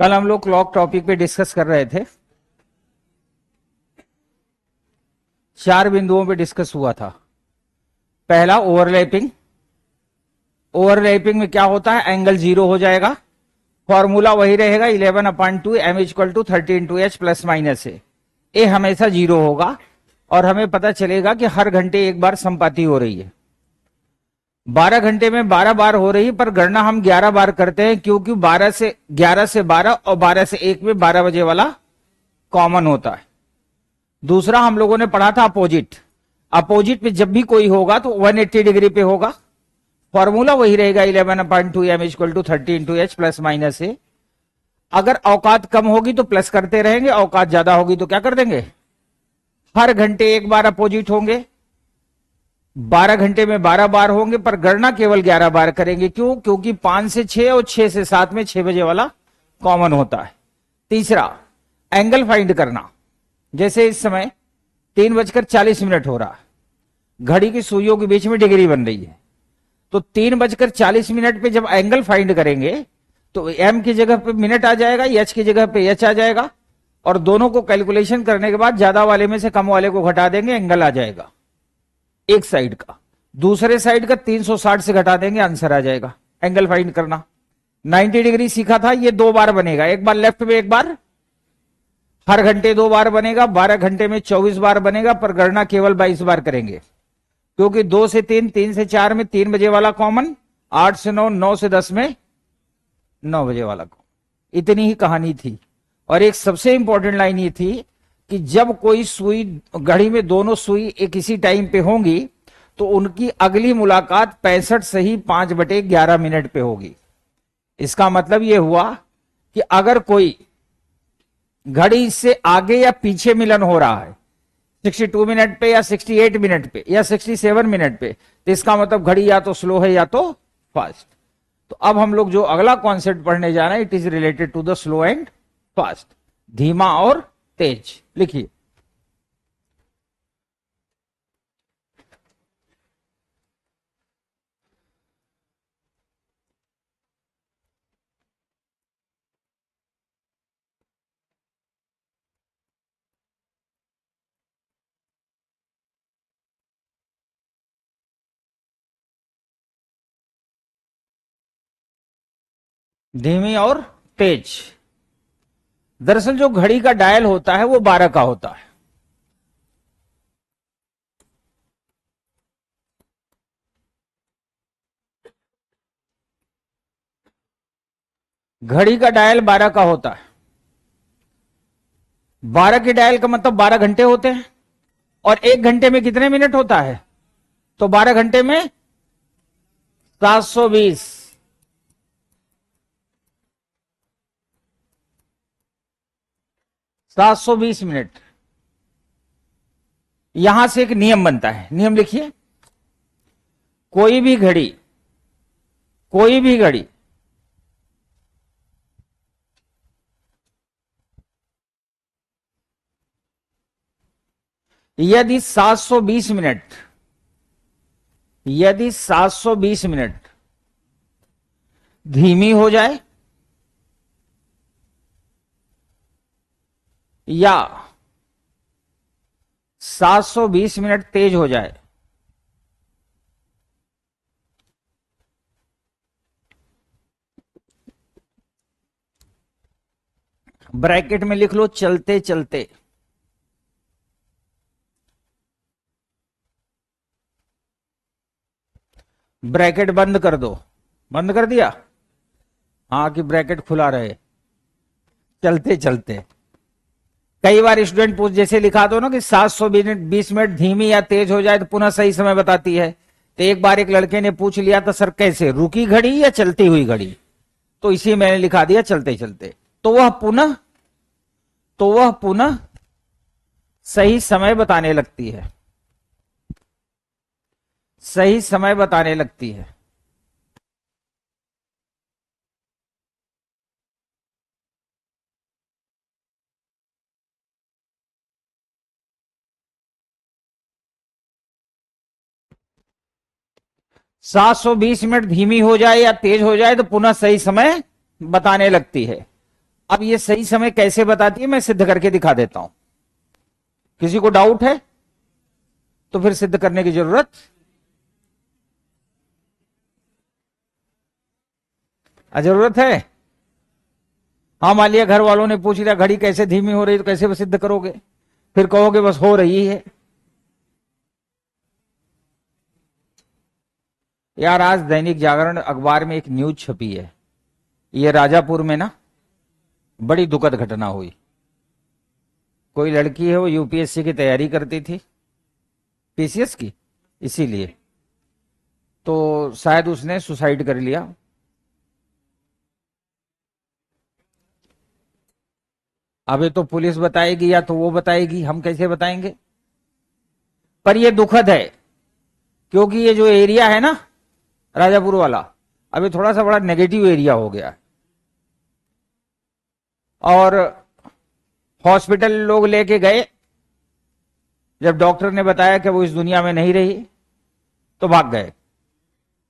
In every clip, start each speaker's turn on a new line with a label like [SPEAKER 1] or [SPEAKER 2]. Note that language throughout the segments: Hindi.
[SPEAKER 1] कल हम लोग क्लॉक टॉपिक पे डिस्कस कर रहे थे। 4 बिंदुओं पे डिस्कस हुआ था। पहला ओवरलैपिंग। ओवरलैपिंग में क्या होता है, एंगल 0 हो जाएगा। फॉर्मूला वही रहेगा 11/2 m = 30 × h प्लस माइनस ए हमेशा 0 होगा। और हमें पता चलेगा कि हर घंटे एक बार संपाति हो रही है। 12 घंटे में 12 बार हो रही है, पर गणना हम 11 बार करते हैं क्योंकि 11 से 12 और 12 से 1 में 12 बजे वाला कॉमन होता है। दूसरा हम लोगों ने पढ़ा था अपोजिट। अपोजिट में जब भी कोई होगा तो 180 डिग्री पे होगा। फॉर्मूला वही रहेगा 11/2 m = 30 × h प्लस माइनस ए। अगर औकात कम होगी तो प्लस करते रहेंगे, औकात ज्यादा होगी तो क्या कर देंगे, हर घंटे एक बार अपोजिट होंगे। 12 घंटे में 12 बार होंगे, पर गणना केवल 11 बार करेंगे। क्यों? क्योंकि 5 से 6 और 6 से 7 में 6 बजे वाला कॉमन होता है। तीसरा, एंगल फाइंड करना। जैसे इस समय 3:40 हो रहा है, घड़ी की सुइयों के बीच में डिग्री बन रही है, तो 3:40 पे जब एंगल फाइंड करेंगे तो एम की जगह पे मिनट आ जाएगा, एच की जगह पे एच आ जाएगा, और दोनों को कैलकुलेशन करने के बाद ज्यादा वाले में से कम वाले को घटा देंगे, एंगल आ जाएगा एक साइड का। दूसरे साइड का 360 से घटा देंगे, आंसर आ जाएगा। एंगल फाइंड करना 90 डिग्री सीखा था, ये 2 बार बनेगा, एक बार लेफ्ट में एक बार, हर घंटे 2 बार बनेगा। 12 घंटे में 24 बार बनेगा, पर गणना केवल 22 बार करेंगे क्योंकि 2 से 3, 3 से 4 में 3 बजे वाला कॉमन, 8 से 9, 9 से 10 में 9 बजे वाला कॉमन। इतनी ही कहानी थी। और एक सबसे इंपॉर्टेंट लाइन ये थी कि जब कोई सुई घड़ी में दोनों सुई एक इसी टाइम पे होंगी तो उनकी अगली मुलाकात 65 से ही 5/11 पे होगी। इसका मतलब यह हुआ कि अगर कोई घड़ी से आगे या पीछे मिलन हो रहा है 62 मिनट पे या 68 मिनट पे या 67 मिनट पे, तो इसका मतलब घड़ी या तो स्लो है या तो फास्ट। तो अब हम लोग जो अगला कॉन्सेप्ट पढ़ने जा रहे हैं, it is related to the slow and fast, धीमा और तेज। लिखिए, धीमी और तेज। दरअसल जो घड़ी का डायल होता है वो 12 का होता है। घड़ी का डायल 12 का होता है। 12 के डायल का मतलब 12 घंटे होते हैं, और 1 घंटे में कितने मिनट होता है, तो 12 घंटे में 720। 720 मिनट। यहां से एक नियम बनता है, नियम लिखिए। कोई भी घड़ी, कोई भी घड़ी यदि 720 मिनट, यदि 720 मिनट धीमी हो जाए या 720 मिनट तेज हो जाए, ब्रैकेट में लिख लो चलते चलते। ब्रैकेट बंद कर दो। बंद कर दिया? हाँ, कि ब्रैकेट खुला रहे। चलते चलते। कई बार स्टूडेंट पूछ, जैसे लिखा दो ना कि 720 मिनट धीमी या तेज हो जाए तो पुनः सही समय बताती है। तो एक बार एक लड़के ने पूछ लिया था, सर कैसे, रुकी घड़ी या चलती हुई घड़ी? तो इसी मैंने लिखा दिया चलते चलते। तो वह पुनः सही समय बताने लगती है, सही समय बताने लगती है। सात सौ बीस मिनट धीमी हो जाए या तेज हो जाए तो पुनः सही समय बताने लगती है। अब ये सही समय कैसे बताती है, मैं सिद्ध करके दिखा देता हूं। किसी को डाउट है तो फिर सिद्ध करने की जरूरत जरूरत है। हाँ, मान लिया घर वालों ने पूछ लिया घड़ी कैसे धीमी हो रही, तो कैसे सिद्ध करोगे? फिर कहोगे बस हो रही है। यार, आज दैनिक जागरण अखबार में एक न्यूज छपी है, ये राजापुर में ना बड़ी दुखद घटना हुई। कोई लड़की है, वो यूपीएससी की तैयारी करती थी, पीसीएस की, इसीलिए तो शायद उसने सुसाइड कर लिया। अबे तो पुलिस बताएगी या तो वो बताएगी, हम कैसे बताएंगे? पर ये दुखद है क्योंकि ये जो एरिया है ना राजापुर वाला, अभी थोड़ा सा बड़ा नेगेटिव एरिया हो गया। और हॉस्पिटल लोग लेके गए, जब डॉक्टर ने बताया कि वो इस दुनिया में नहीं रही तो भाग गए।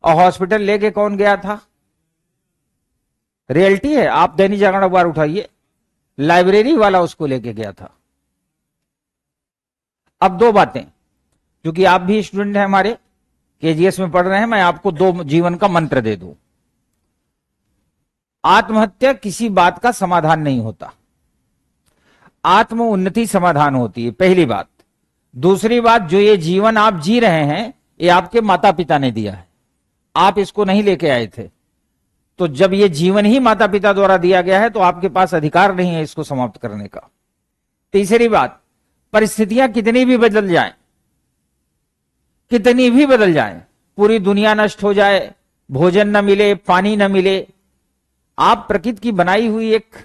[SPEAKER 1] और हॉस्पिटल लेके कौन गया था? रियलिटी है, आप दैनिक जागरण अखबार उठाइए, लाइब्रेरी वाला उसको लेके गया था। अब दो बातें, क्योंकि आप भी स्टूडेंट हैं हमारे, केजीएस में पढ़ रहे हैं, मैं आपको दो जीवन का मंत्र दे दूं। आत्महत्या किसी बात का समाधान नहीं होता, आत्म उन्नति समाधान होती है, पहली बात। दूसरी बात, जो ये जीवन आप जी रहे हैं ये आपके माता पिता ने दिया है, आप इसको नहीं लेके आए थे। तो जब ये जीवन ही माता पिता द्वारा दिया गया है तो आपके पास अधिकार नहीं है इसको समाप्त करने का। तीसरी बात, परिस्थितियां कितनी भी बदल जाएं, कितनी भी बदल जाएं, पूरी दुनिया नष्ट हो जाए, भोजन न मिले, पानी न मिले, आप प्रकृति की बनाई हुई एक,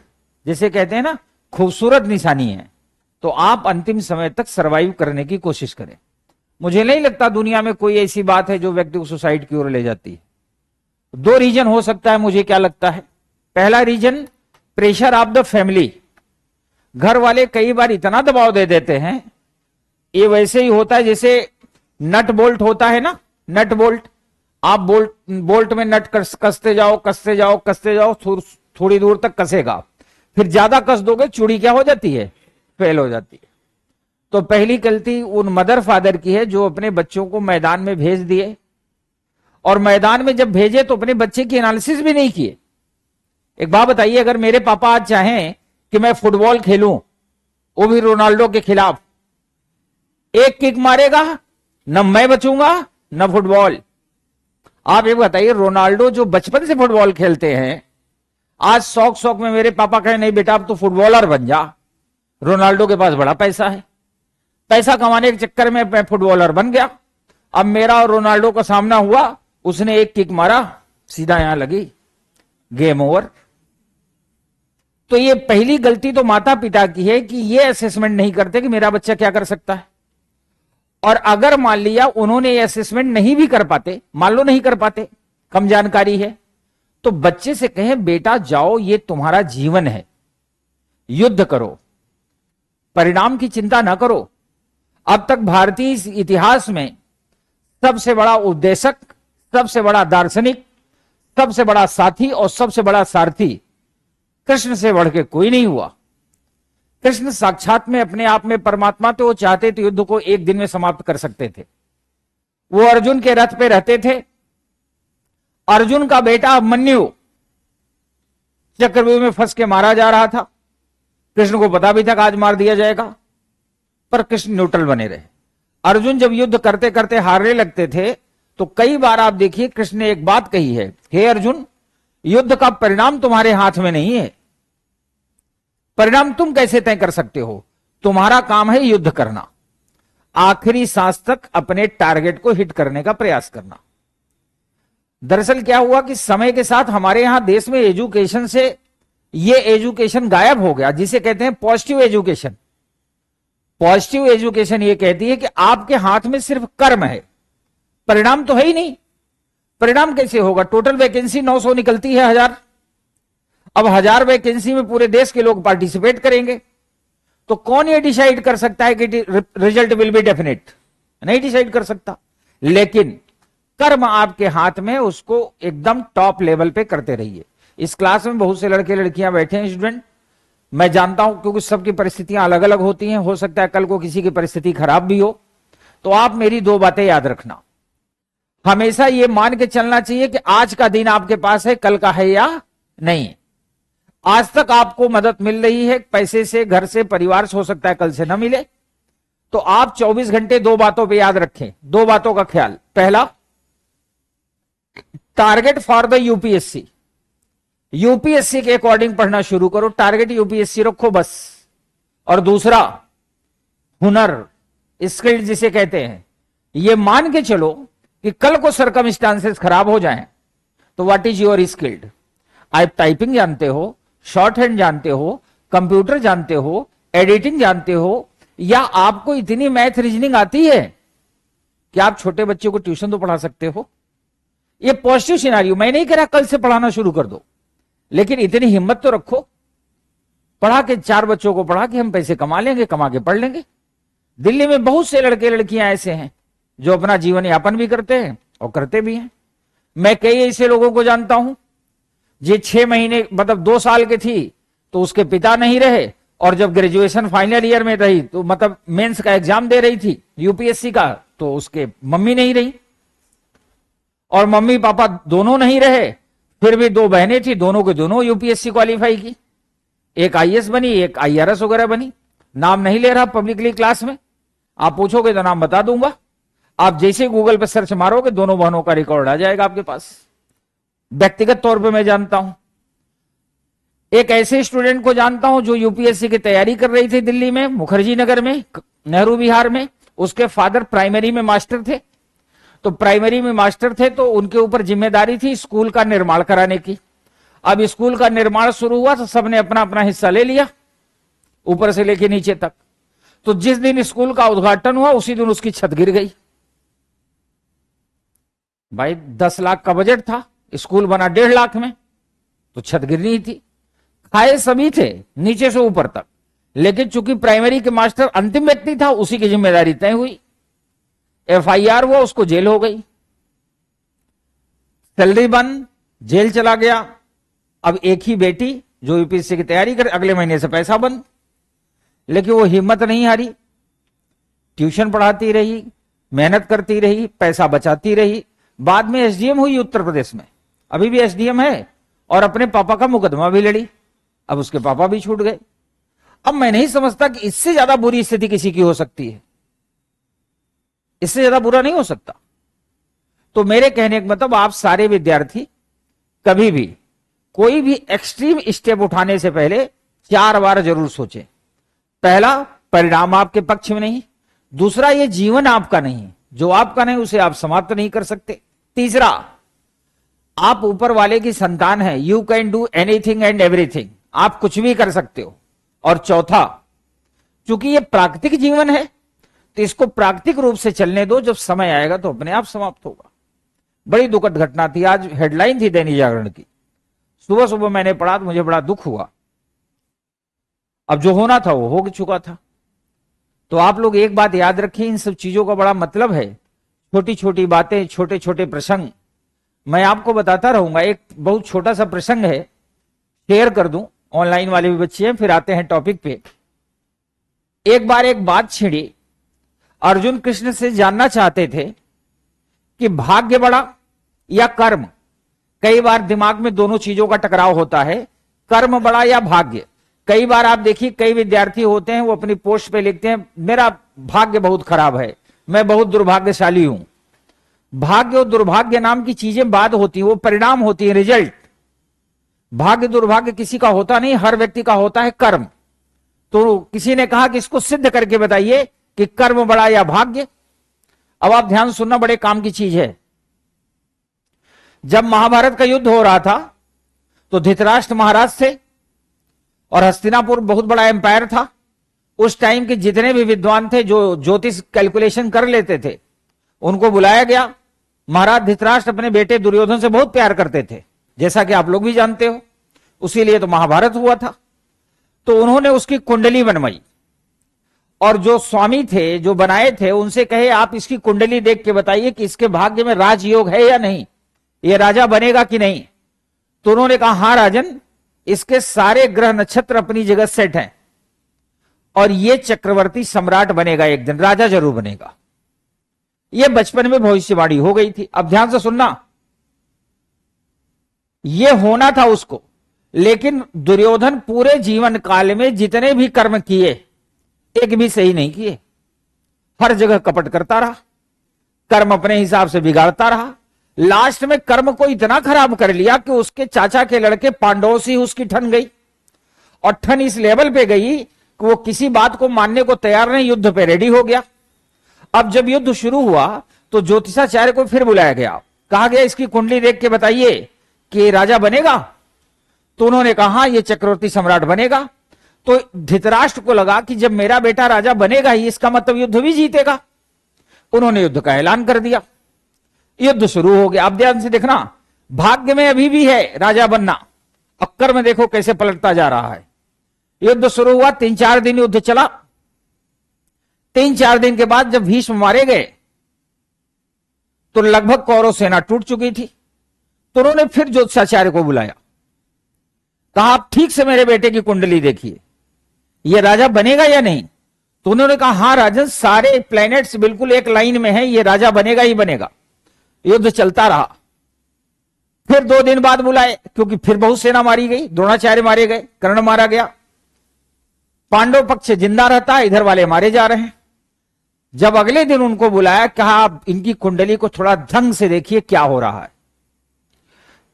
[SPEAKER 1] जैसे कहते हैं ना, खूबसूरत निशानी है। तो आप अंतिम समय तक सरवाइव करने की कोशिश करें। मुझे नहीं लगता दुनिया में कोई ऐसी बात है जो व्यक्ति को सुसाइड की ओर ले जाती है। दो रीजन हो सकता है, मुझे क्या लगता है। पहला reason, pressure of the family. घर वाले कई बार इतना दबाव दे देते हैं, ये वैसे ही होता है जैसे नट बोल्ट होता है ना, नट बोल्ट। आप बोल्ट में नट कसते जाओ कसते जाओ कसते जाओ, थोड़ी दूर तक कसेगा, फिर ज्यादा कस दोगे चूड़ी क्या हो जाती है, फेल हो जाती है। तो पहली गलती उन मदर फादर की है जो अपने बच्चों को मैदान में भेज दिए, और मैदान में जब भेजे तो अपने बच्चे की एनालिसिस भी नहीं किए। एक बात बताइए, अगर मेरे पापा आज चाहें कि मैं फुटबॉल खेलूं, वो भी रोनाल्डो के खिलाफ, एक किक मारेगा, न मैं बचूंगा न फुटबॉल। आप ये बताइए, रोनाल्डो जो बचपन से फुटबॉल खेलते हैं, आज शौक शौक में मेरे पापा कहे नहीं बेटा अब तो फुटबॉलर बन जा। रोनाल्डो के पास बड़ा पैसा है, पैसा कमाने के चक्कर में मैं फुटबॉलर बन गया। अब मेरा और रोनाल्डो का सामना हुआ, उसने एक किक मारा, सीधा यहां लगी, गेम ओवर। तो ये पहली गलती तो माता पिता की है कि ये असेसमेंट नहीं करते कि मेरा बच्चा क्या कर सकता है। और अगर मान लिया उन्होंने ये असेसमेंट नहीं भी कर पाते, मान लो नहीं कर पाते, कम जानकारी है, तो बच्चे से कहें बेटा जाओ, ये तुम्हारा जीवन है, युद्ध करो, परिणाम की चिंता ना करो। अब तक भारतीय इतिहास में सबसे बड़ा उपदेशक, सबसे बड़ा दार्शनिक, सबसे बड़ा साथी और सबसे बड़ा सारथी कृष्ण से बढ़ के कोई नहीं हुआ। कृष्ण साक्षात में अपने आप में परमात्मा थे, वो चाहते थे युद्ध को एक दिन में समाप्त कर सकते थे। वो अर्जुन के रथ पे रहते थे। अर्जुन का बेटा अभिमन्यु चक्रव्यूह में फंस के मारा जा रहा था, कृष्ण को पता भी था कि आज मार दिया जाएगा, पर कृष्ण न्यूट्रल बने रहे। अर्जुन जब युद्ध करते करते हारने लगते थे तो कई बार आप देखिए कृष्ण ने एक बात कही है, हे अर्जुन, युद्ध का परिणाम तुम्हारे हाथ में नहीं है, परिणाम तुम कैसे तय कर सकते हो, तुम्हारा काम है युद्ध करना, आखिरी सांस तक अपने टारगेट को हिट करने का प्रयास करना। दरअसल क्या हुआ कि समय के साथ हमारे यहां देश में एजुकेशन से ये एजुकेशन गायब हो गया, जिसे कहते हैं पॉजिटिव एजुकेशन। पॉजिटिव एजुकेशन ये कहती है कि आपके हाथ में सिर्फ कर्म है, परिणाम तो है ही नहीं। परिणाम कैसे होगा? टोटल वैकेंसी 900 निकलती है 1000, अब 1000 वैकेंसी में पूरे देश के लोग पार्टिसिपेट करेंगे, तो कौन ये डिसाइड कर सकता है कि रिजल्ट विल बी डेफिनेट? नहीं डिसाइड कर सकता। लेकिन कर्म आपके हाथ में, उसको एकदम टॉप लेवल पे करते रहिए। इस क्लास में बहुत से लड़के लड़कियां बैठे हैं स्टूडेंट, मैं जानता हूं क्योंकि सबकी परिस्थितियां अलग अलग होती हैं, हो सकता है कल को किसी की परिस्थिति खराब भी हो। तो आप मेरी दो बातें याद रखना, हमेशा ये मान के चलना चाहिए कि आज का दिन आपके पास है, कल का है या नहीं। आज तक आपको मदद मिल रही है पैसे से, घर से, परिवार से, हो सकता है कल से न मिले। तो आप 24 घंटे दो बातों पे याद रखें, दो बातों का ख्याल। पहला, target for the UPSC, UPSC के अकॉर्डिंग पढ़ना शुरू करो, टारगेट यूपीएससी रखो बस। और दूसरा, हुनर, स्किल जिसे कहते हैं, ये मान के चलो कि कल को सर्कमस्टांसेस खराब हो जाएं तो व्हाट इज योर स्किल्ड। आप टाइपिंग जानते हो, शॉर्ट हैंड जानते हो, कंप्यूटर जानते हो, एडिटिंग जानते हो, या आपको इतनी मैथ रीजनिंग आती है कि आप छोटे बच्चों को ट्यूशन तो पढ़ा सकते हो। ये पॉजिटिव सिनेरियो, मैं नहीं कह रहा कल से पढ़ाना शुरू कर दो, लेकिन इतनी हिम्मत तो रखो, पढ़ा के 4 बच्चों को पढ़ा के हम पैसे कमा लेंगे, कमा के पढ़ लेंगे। दिल्ली में बहुत से लड़के लड़कियां ऐसे हैं जो अपना जीवन यापन भी करते हैं और करते भी हैं। मैं कई ऐसे लोगों को जानता हूं, जे 6 महीने मतलब 2 साल की थी तो उसके पिता नहीं रहे, और जब ग्रेजुएशन फाइनल ईयर में रही तो मतलब मेंस का एग्जाम दे रही थी यूपीएससी का, तो उसके मम्मी नहीं रही, और मम्मी पापा दोनों नहीं रहे। फिर भी 2 बहनें थी, दोनों के दोनों यूपीएससी क्वालिफाई की, एक आईएएस बनी, एक आईआरएस वगैरह बनी। नाम नहीं ले रहा पब्लिकली क्लास में, आप पूछोगे तो नाम बता दूंगा। आप जैसे गूगल पर सर्च मारोगे दोनों बहनों का रिकॉर्ड आ जाएगा आपके पास। व्यक्तिगत तौर पे मैं जानता हूं, एक ऐसे स्टूडेंट को जानता हूं जो यूपीएससी की तैयारी कर रही थी दिल्ली में, मुखर्जी नगर में, नेहरू विहार में। उसके फादर प्राइमरी में मास्टर थे, तो प्राइमरी में मास्टर थे तो उनके ऊपर जिम्मेदारी थी स्कूल का निर्माण कराने की। अब स्कूल का निर्माण शुरू हुआ तो सबने अपना अपना हिस्सा ले लिया, ऊपर से लेके नीचे तक। तो जिस दिन स्कूल का उद्घाटन हुआ उसी दिन उसकी छत गिर गई। भाई 10 लाख का बजट था, स्कूल बना 1.5 लाख में, तो छत गिरनी थी। खाए सभी थे नीचे से ऊपर तक, लेकिन चूंकि प्राइमरी के मास्टर अंतिम व्यक्ति था उसी की जिम्मेदारी तय हुई। एफआईआर हुआ, उसको जेल हो गई, सैलरी बंद, जेल चला गया। अब एक ही बेटी जो यूपीएससी की तैयारी कर, अगले महीने से पैसा बंद। लेकिन वो हिम्मत नहीं हारी, ट्यूशन पढ़ाती रही, मेहनत करती रही, पैसा बचाती रही। बाद में एसडीएम हुई उत्तर प्रदेश में, अभी भी एसडीएम है, और अपने पापा का मुकदमा भी लड़ी। अब उसके पापा भी छूट गए। अब मैं नहीं समझता कि इससे ज्यादा बुरी स्थिति किसी की हो सकती है, इससे ज्यादा बुरा नहीं हो सकता। तो मेरे कहने का मतलब, आप सारे विद्यार्थी कभी भी कोई भी एक्सट्रीम स्टेप उठाने से पहले 4 बार जरूर सोचें। पहला, परिणाम आपके पक्ष में नहीं। दूसरा, ये जीवन आपका नहीं, जो आपका नहीं उसे आप समाप्त नहीं कर सकते। तीसरा, आप ऊपर वाले की संतान है, you can do anything and everything, आप कुछ भी कर सकते हो। और चौथा, चूंकि ये प्राकृतिक जीवन है तो इसको प्राकृतिक रूप से चलने दो, जब समय आएगा तो अपने आप समाप्त होगा। बड़ी दुखद घटना थी, आज हेडलाइन थी दैनिक जागरण की, सुबह सुबह मैंने पढ़ा तो मुझे बड़ा दुख हुआ। अब जो होना था वो हो चुका था। तो आप लोग एक बात याद रखें, इन सब चीजों का बड़ा मतलब है, छोटी छोटी बातें, छोटे छोटे प्रसंग मैं आपको बताता रहूंगा। एक बहुत छोटा सा प्रसंग है, शेयर कर दूं, ऑनलाइन वाले भी बच्चे हैं, फिर आते हैं टॉपिक पे। एक बार एक बात छिड़ी, अर्जुन कृष्ण से जानना चाहते थे कि भाग्य बड़ा या कर्म। कई बार दिमाग में दोनों चीजों का टकराव होता है, कर्म बड़ा या भाग्य। कई बार आप देखिए, कई विद्यार्थी होते हैं वो अपनी पोस्ट पे लिखते हैं मेरा भाग्य बहुत खराब है, मैं बहुत दुर्भाग्यशाली हूं। भाग्य और दुर्भाग्य नाम की चीजें बाद होती है, वो परिणाम होती है, रिजल्ट। भाग्य दुर्भाग्य किसी का होता नहीं, हर व्यक्ति का होता है कर्म। तो किसी ने कहा कि इसको सिद्ध करके बताइए कि कर्म बड़ा या भाग्य। अब आप ध्यान सुनना, बड़े काम की चीज है। जब महाभारत का युद्ध हो रहा था तो धृतराष्ट्र महाराज थे और हस्तिनापुर बहुत बड़ा एम्पायर था। उस टाइम के जितने भी विद्वान थे जो ज्योतिष कैलकुलेशन कर लेते थे, उनको बुलाया गया। महाराज धृतराष्ट्र अपने बेटे दुर्योधन से बहुत प्यार करते थे, जैसा कि आप लोग भी जानते हो, उसीलिए तो महाभारत हुआ था। तो उन्होंने उसकी कुंडली बनवाई और जो स्वामी थे, जो बनाए थे, उनसे कहे आप इसकी कुंडली देख के बताइए कि इसके भाग्य में राजयोग है या नहीं, ये राजा बनेगा कि नहीं। तो उन्होंने कहा हाँ राजन, इसके सारे ग्रह नक्षत्र अपनी जगह सेट हैं और ये चक्रवर्ती सम्राट बनेगा, एक दिन राजा जरूर बनेगा। ये बचपन में भविष्यवाणी हो गई थी। अब ध्यान से सुनना, ये होना था उसको, लेकिन दुर्योधन पूरे जीवन काल में जितने भी कर्म किए एक भी सही नहीं किए। हर जगह कपट करता रहा, कर्म अपने हिसाब से बिगाड़ता रहा। लास्ट में कर्म को इतना खराब कर लिया कि उसके चाचा के लड़के पांडवों से उसकी ठन गई, और ठन इस लेवल पे गई कि वो किसी बात को मानने को तैयार नहीं, युद्ध पे रेडी हो गया। अब जब युद्ध शुरू हुआ तो ज्योतिषाचार्य को फिर बुलाया गया, कहा गया इसकी कुंडली देख के बताइए कि राजा बनेगा। तो उन्होंने कहा ये चक्रवर्ती सम्राट बनेगा। तो धृतराष्ट्र को लगा कि जब मेरा बेटा राजा बनेगा ही, इसका मतलब युद्ध भी जीतेगा। उन्होंने युद्ध का ऐलान कर दिया, युद्ध शुरू हो गया। अब ध्यान से देखना, भाग्य में अभी भी है राजा बनना, अक्कर में देखो कैसे पलटता जा रहा है। युद्ध शुरू हुआ, 3-4 दिन युद्ध चला। 3-4 दिन के बाद जब भीष्म मारे गए तो लगभग कौरव सेना टूट चुकी थी। तो उन्होंने फिर ज्योतिषाचार्य को बुलाया, कहा आप ठीक से मेरे बेटे की कुंडली देखिए, ये राजा बनेगा या नहीं। तो उन्होंने कहा हां राजन, सारे प्लैनेट्स बिल्कुल एक लाइन में हैं, ये राजा बनेगा ही बनेगा। युद्ध चलता रहा। फिर 2 दिन बाद बुलाए, क्योंकि फिर बहुत सेना मारी गई, द्रोणाचार्य मारे गए, कर्ण मारा गया, पांडव पक्ष जिंदा रहता, इधर वाले मारे जा रहे हैं। जब अगले दिन उनको बुलाया, कहा आप इनकी कुंडली को थोड़ा ढंग से देखिए क्या हो रहा है।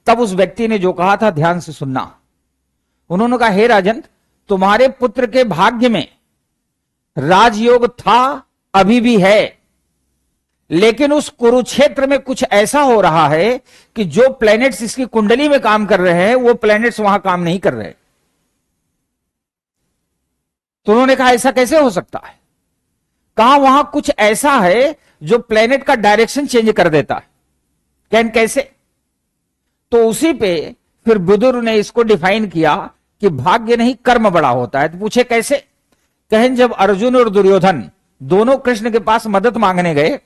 [SPEAKER 1] तब उस व्यक्ति ने जो कहा था ध्यान से सुनना। उन्होंने कहा हे राजन, तुम्हारे पुत्र के भाग्य में राजयोग था, अभी भी है, लेकिन उस कुरुक्षेत्र में कुछ ऐसा हो रहा है कि जो प्लैनेट्स इसकी कुंडली में काम कर रहे हैं वो प्लैनेट्स वहां काम नहीं कर रहे। तो उन्होंने कहा ऐसा कैसे हो सकता है। कहा वहां कुछ ऐसा है जो प्लैनेट का डायरेक्शन चेंज कर देता है। कैसे। तो उसी पे फिर बुजुर्ग ने इसको डिफाइन किया कि भाग्य नहीं कर्म बड़ा होता है। तो पूछे कैसे। कहें जब अर्जुन और दुर्योधन दोनों कृष्ण के पास मदद मांगने गए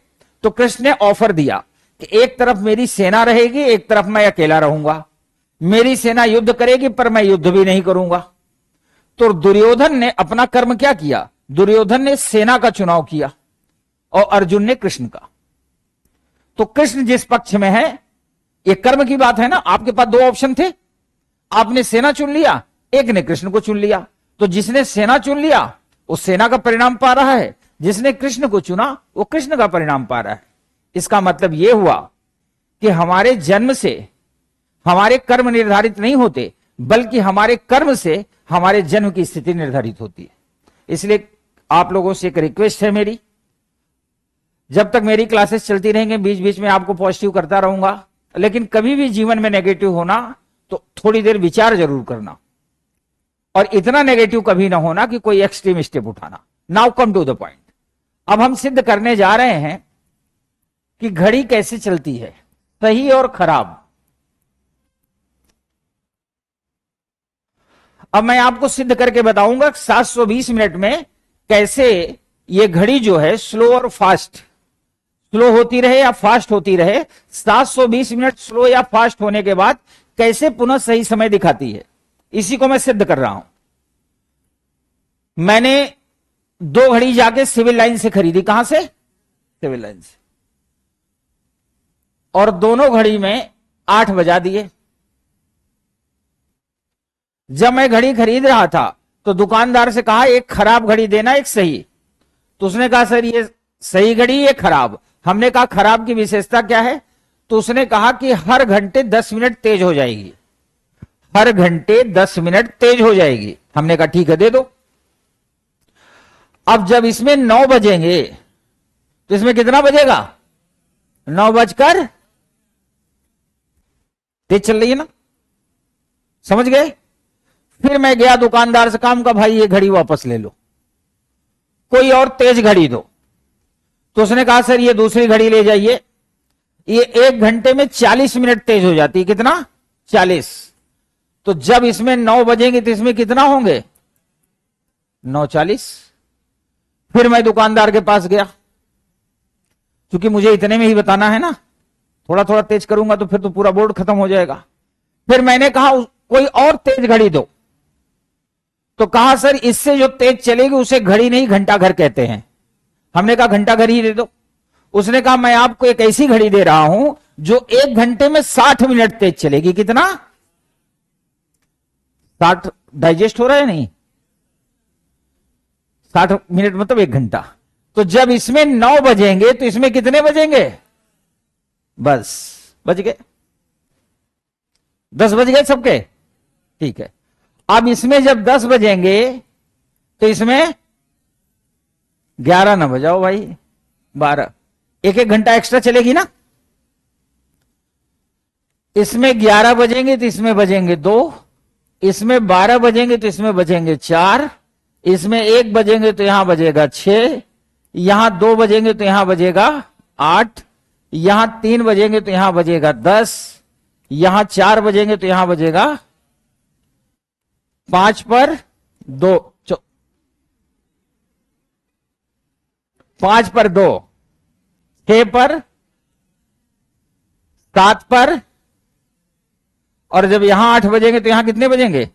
[SPEAKER 1] तो कृष्ण ने ऑफर दिया कि एक तरफ मेरी सेना रहेगी, एक तरफ मैं अकेला रहूंगा। मेरी सेना युद्ध करेगी पर मैं युद्ध भी नहीं करूंगा। तो दुर्योधन ने अपना कर्म क्या किया, दुर्योधन ने सेना का चुनाव किया और अर्जुन ने कृष्ण का। तो कृष्ण जिस पक्ष में है, ये कर्म की बात है ना। आपके पास 2 ऑप्शन थे, आपने सेना चुन लिया, एक ने कृष्ण को चुन लिया। तो जिसने सेना चुन लिया वो सेना का परिणाम पा रहा है, जिसने कृष्ण को चुना वो कृष्ण का परिणाम पा रहा है। इसका मतलब यह हुआ कि हमारे जन्म से हमारे कर्म निर्धारित नहीं होते, बल्कि हमारे कर्म से हमारे जन्म की स्थिति निर्धारित होती है। इसलिए आप लोगों से एक रिक्वेस्ट है मेरी, जब तक मेरी क्लासेस चलती रहेंगे बीच बीच में आपको पॉजिटिव करता रहूंगा, लेकिन कभी भी जीवन में नेगेटिव होना तो थोड़ी देर विचार जरूर करना, और इतना नेगेटिव कभी ना होना कि कोई एक्सट्रीम स्टेप उठाना। Now come to the point. अब हम सिद्ध करने जा रहे हैं कि घड़ी कैसे चलती है, सही और खराब। अब मैं आपको सिद्ध करके बताऊंगा 720 मिनट में कैसे ये घड़ी जो है स्लो और फास्ट, स्लो होती रहे या फास्ट होती रहे, 720 मिनट स्लो या फास्ट होने के बाद कैसे पुनः सही समय दिखाती है। इसी को मैं सिद्ध कर रहा हूं। मैंने 2 घड़ी जाके सिविल लाइन से खरीदी। कहां से? सिविल लाइन से। और दोनों घड़ी में 8 बजा दिए। जब मैं घड़ी खरीद रहा था तो दुकानदार से कहा एक खराब घड़ी देना, एक सही। तो उसने कहा सर ये सही घड़ी, ये खराब। हमने कहा खराब की विशेषता क्या है? तो उसने कहा कि हर घंटे 10 मिनट तेज हो जाएगी, हर घंटे 10 मिनट तेज हो जाएगी। हमने कहा ठीक है दे दो। अब जब इसमें 9 बजेंगे तो इसमें कितना बजेगा? 9 बजकर तेज चल रही है ना, समझ गए? फिर मैं गया दुकानदार से, काम का भाई ये घड़ी वापस ले लो, कोई और तेज घड़ी दो। तो उसने कहा सर ये दूसरी घड़ी ले जाइए, ये 1 घंटे में 40 मिनट तेज हो जाती है। कितना? 40। तो जब इसमें 9 बजेंगे तो इसमें कितना होंगे? 9:40। फिर मैं दुकानदार के पास गया, क्योंकि मुझे इतने में ही बताना है ना, थोड़ा थोड़ा तेज करूंगा तो फिर तो पूरा बोर्ड खत्म हो जाएगा। फिर मैंने कहा कोई और तेज घड़ी दो। तो कहा सर इससे जो तेज चलेगी उसे घड़ी नहीं घंटा घर कहते हैं। हमने कहा घंटा घर ही दे दो। उसने कहा मैं आपको एक ऐसी घड़ी दे रहा हूं जो 1 घंटे में 60 मिनट तेज चलेगी। कितना? 60। डाइजेस्ट हो रहा है नहीं? 60 मिनट मतलब 1 घंटा। तो जब इसमें 9 बजेंगे तो इसमें कितने बजेंगे? बस बज गए। 10 बज गए सबके? ठीक है। अब इसमें जब 10 बजेंगे तो इसमें 11 ना बजाओ भाई, 12। एक एक घंटा एक्स्ट्रा चलेगी ना। इसमें 11 बजेंगे तो इसमें बजेंगे 2, इसमें 12 बजेंगे तो इसमें बजेंगे 4, इसमें 1 बजेंगे तो यहां बजेगा 6, यहां 2 बजेंगे तो यहां बजेगा 8, यहां 3 बजेंगे तो यहां बजेगा 10, यहां 4 बजेंगे तो यहां बजेगा 5 पर 2, 5 पर 2, 6 पर, 7 पर, और जब यहां 8 बजेंगे तो यहां कितने बजेंगे?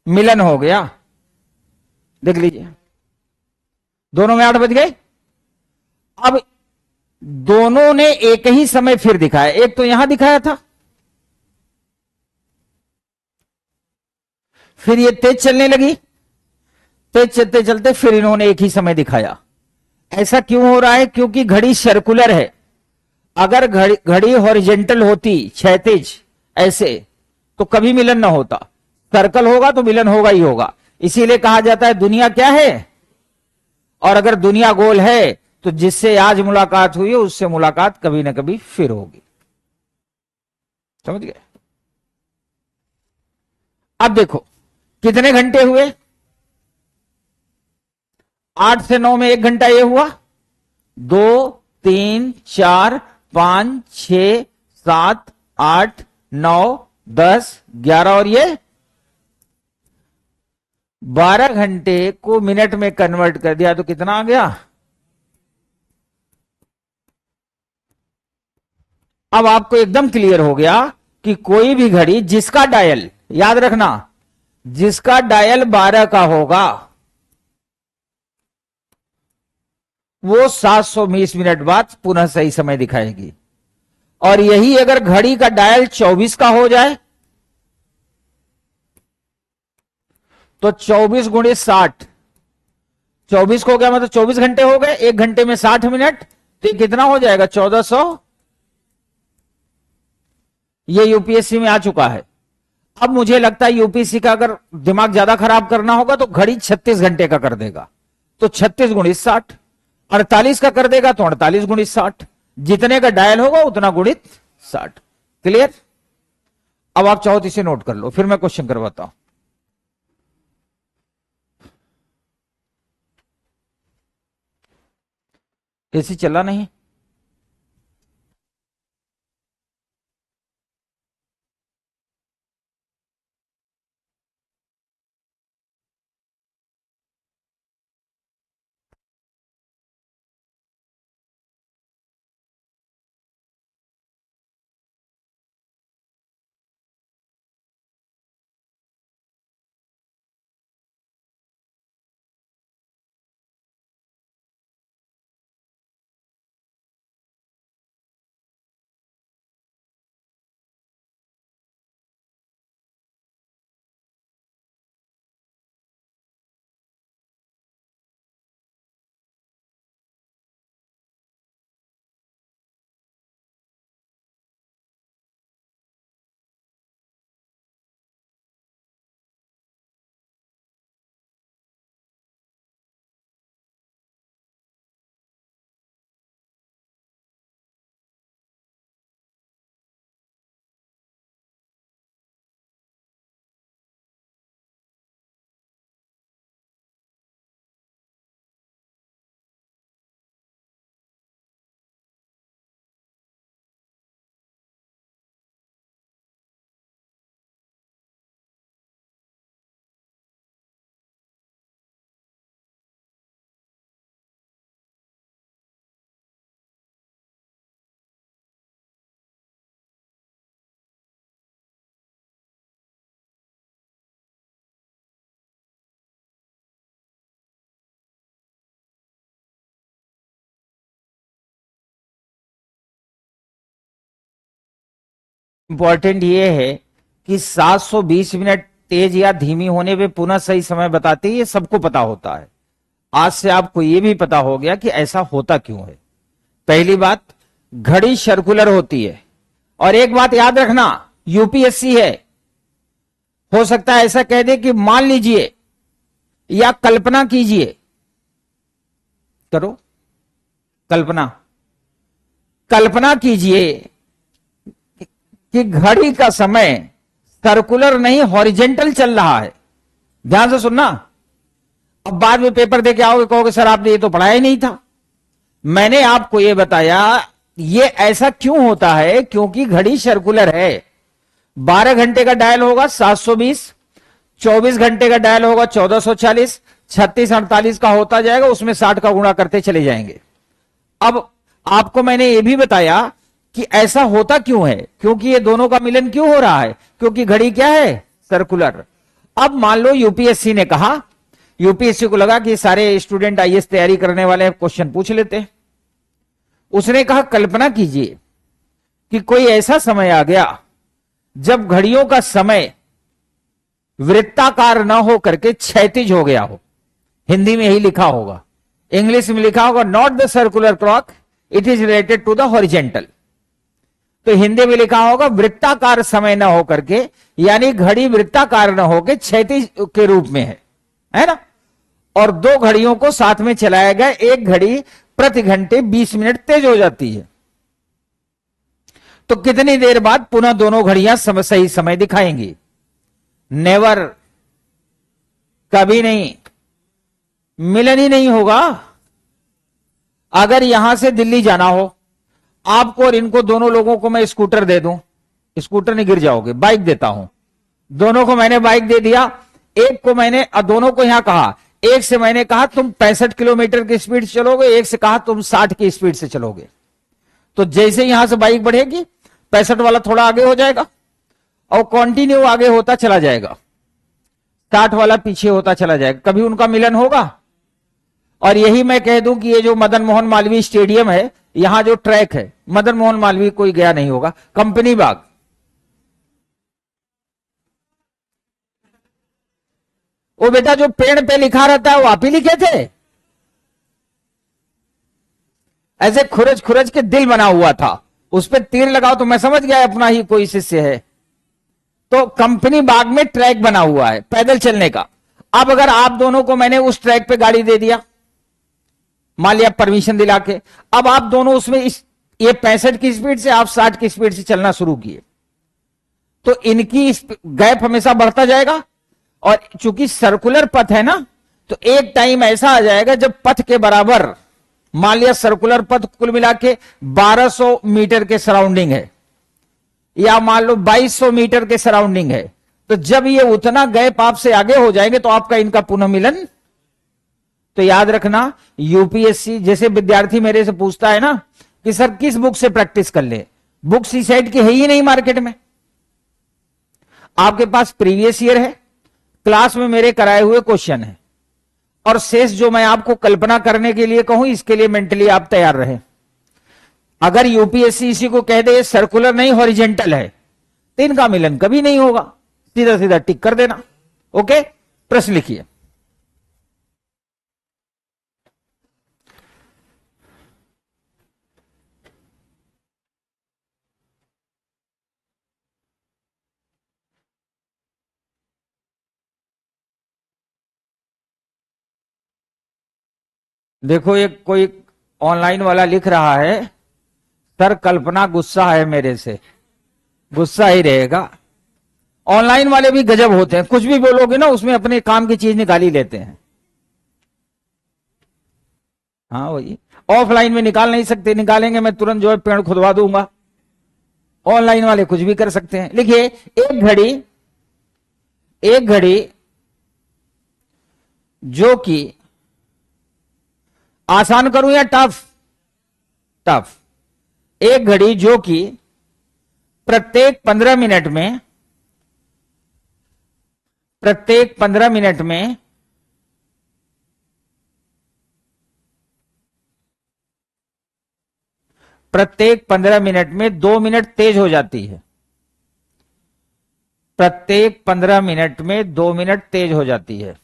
[SPEAKER 1] मिलन हो गया। देख लीजिए, दोनों में 8 बज गए। अब दोनों ने एक ही समय फिर दिखाया। एक तो यहां दिखाया था, फिर ये तेज चलने लगी, तेज चलते चलते फिर इन्होंने एक ही समय दिखाया। ऐसा क्यों हो रहा है? क्योंकि घड़ी सर्कुलर है। अगर घड़ी घड़ी हॉरिजेंटल होती, क्षैतिज ऐसे, तो कभी मिलन ना होता। सर्कल होगा तो मिलन होगा ही होगा। इसीलिए कहा जाता है दुनिया क्या है, और अगर दुनिया गोल है तो जिससे आज मुलाकात हुई है उससे मुलाकात कभी ना कभी फिर होगी। समझ गए? अब देखो कितने घंटे हुए? 8 से 9 में 1 घंटा ये हुआ। 2, 3, 4, 5, 6, 7, 8, 9, 10, 11 और ये 12 घंटे को मिनट में कन्वर्ट कर दिया तो कितना आ गया? अब आपको एकदम क्लियर हो गया कि कोई भी घड़ी जिसका डायल, याद रखना, जिसका डायल 12 का होगा वो 720 मिनट बाद पुनः सही समय दिखाएगी। और यही अगर घड़ी का डायल 24 का हो जाए तो 24 गुणित 60, 24 को क्या मतलब 24 घंटे हो गए, 1 घंटे में 60 मिनट, तो ये कितना हो जाएगा? 1400। ये यूपीएससी में आ चुका है। अब मुझे लगता है यूपीएससी का अगर दिमाग ज्यादा खराब करना होगा तो घड़ी 36 घंटे का कर देगा। तो 36 गुणित 60, 48 का कर देगा तो 48 गुणित 60, जितने का डायल होगा उतना गुणित 60। क्लियर? अब आप चाहो तो इसे नोट कर लो, फिर मैं क्वेश्चन करवाता हूं। एसी चला नहीं? इंपॉर्टेंट ये है कि 720 मिनट तेज या धीमी होने पे पुनः सही समय बताते हैं, ये सबको पता होता है। आज से आपको ये भी पता हो गया कि ऐसा होता क्यों है। पहली बात, घड़ी सर्कुलर होती है। और एक बात याद रखना, यूपीएससी है, हो सकता है ऐसा कह दे कि मान लीजिए या कल्पना कीजिए, करो कल्पना, कल्पना कीजिए कि घड़ी का समय सर्कुलर नहीं हॉरिजेंटल चल रहा है। ध्यान से सुनना। अब बाद में पेपर देके आओगे, कहोगे सर आपने ये तो पढ़ाया ही नहीं था। मैंने आपको ये बताया, ये ऐसा क्यों होता है, क्योंकि घड़ी सर्कुलर है। 12 घंटे का डायल होगा 720, 24 घंटे का डायल होगा 1440, 36 48 का होता जाएगा, उसमें 60 का गुणा करते चले जाएंगे। अब आपको मैंने ये भी बताया कि ऐसा होता क्यों है, क्योंकि ये दोनों का मिलन क्यों हो रहा है, क्योंकि घड़ी क्या है, सर्कुलर। अब मान लो यूपीएससी ने कहा, यूपीएससी को लगा कि सारे स्टूडेंट आईएएस तैयारी करने वाले क्वेश्चन पूछ लेते हैं। उसने कहा कल्पना कीजिए कि कोई ऐसा समय आ गया जब घड़ियों का समय वृत्ताकार न हो करके क्षैतिज हो गया हो। हिंदी में ही लिखा होगा, इंग्लिश में लिखा होगा not the circular clock, it is related to the horizontal. तो हिंदी में लिखा होगा वृत्ताकार समय न हो करके, यानी घड़ी वृत्ताकार न होकर क्षैतिज के रूप में है ना। और दो घड़ियों को साथ में चलाया गया, एक घड़ी प्रति घंटे 20 मिनट तेज हो जाती है। तो कितनी देर बाद पुनः दोनों घड़ियां सही समय दिखाएंगी? नेवर, कभी नहीं, मिलन ही नहीं होगा। अगर यहां से दिल्ली जाना हो, आपको और इनको दोनों लोगों को मैं स्कूटर दे दूं, स्कूटर नहीं गिर जाओगे, बाइक देता हूं। दोनों को मैंने बाइक दे दिया, एक को मैंने दोनों को यहां कहा, एक से मैंने कहा तुम 65 किलोमीटर की स्पीड से चलोगे, एक से कहा तुम 60 की स्पीड से चलोगे। तो जैसे यहां से बाइक बढ़ेगी, 65 वाला थोड़ा आगे हो जाएगा और कंटिन्यू आगे होता चला जाएगा, 60 वाला पीछे होता चला जाएगा। कभी उनका मिलन होगा? और यही मैं कह दूं कि ये जो मदन मोहन मालवीय स्टेडियम है, यहां जो ट्रैक है, मदन मोहन मालवीय कोई गया नहीं होगा, कंपनी बाग, वो बेटा जो पेड़ पे लिखा रहता है वो आप ही लिखे थे, ऐसे खुरज खुरज के दिल बना हुआ था, उस पर तीर लगाओ तो मैं समझ गया अपना ही कोई शिष्य है। तो कंपनी बाग में ट्रैक बना हुआ है पैदल चलने का। अब अगर आप दोनों को मैंने उस ट्रैक पे गाड़ी दे दिया, मान लिया परमिशन दिला के, अब आप दोनों उसमें ये 65 की स्पीड से, आप 60 की स्पीड से चलना शुरू किए, तो इनकी गैप हमेशा बढ़ता जाएगा। और चूंकि सर्कुलर पथ है ना, तो एक टाइम ऐसा आ जाएगा जब पथ के बराबर, मान लिया सर्कुलर पथ कुल मिला के 1200 मीटर के सराउंडिंग है, या मान लो 2200 मीटर के सराउंडिंग है, तो जब ये उतना गैप आपसे आगे हो जाएंगे तो आपका इनका पुनः मिलन। तो याद रखना, यूपीएससी जैसे विद्यार्थी मेरे से पूछता है ना कि सर किस बुक से प्रैक्टिस कर ले, बुक सी साइड की है ही नहीं मार्केट में। आपके पास प्रीवियस ईयर है, क्लास में मेरे कराए हुए क्वेश्चन है, और शेष जो मैं आपको कल्पना करने के लिए कहूं, इसके लिए मेंटली आप तैयार रहे। अगर यूपीएससी इसी को कह दे सर्कुलर नहीं हॉरिजेंटल है, तो इनका मिलन कभी नहीं होगा। सीधा सीधा टिक कर देना। ओके, प्रश्न लिखिए। देखो, एक कोई ऑनलाइन वाला लिख रहा है, सर कल्पना गुस्सा है मेरे से। गुस्सा ही रहेगा। ऑनलाइन वाले भी गजब होते हैं, कुछ भी बोलोगे ना उसमें अपने काम की चीज निकाल ही लेते हैं। हाँ वही, ऑफलाइन में निकाल नहीं सकते, निकालेंगे मैं तुरंत जो है पेड़ खुदवा दूंगा। ऑनलाइन वाले कुछ भी कर सकते हैं। लिखिए, एक घड़ी जो कि, आसान करूं या टफ? टफ। एक घड़ी जो कि प्रत्येक 15 मिनट में, प्रत्येक 15 मिनट में प्रत्येक 15 मिनट में 2 मिनट तेज हो जाती है। प्रत्येक 15 मिनट में 2 मिनट तेज हो जाती है।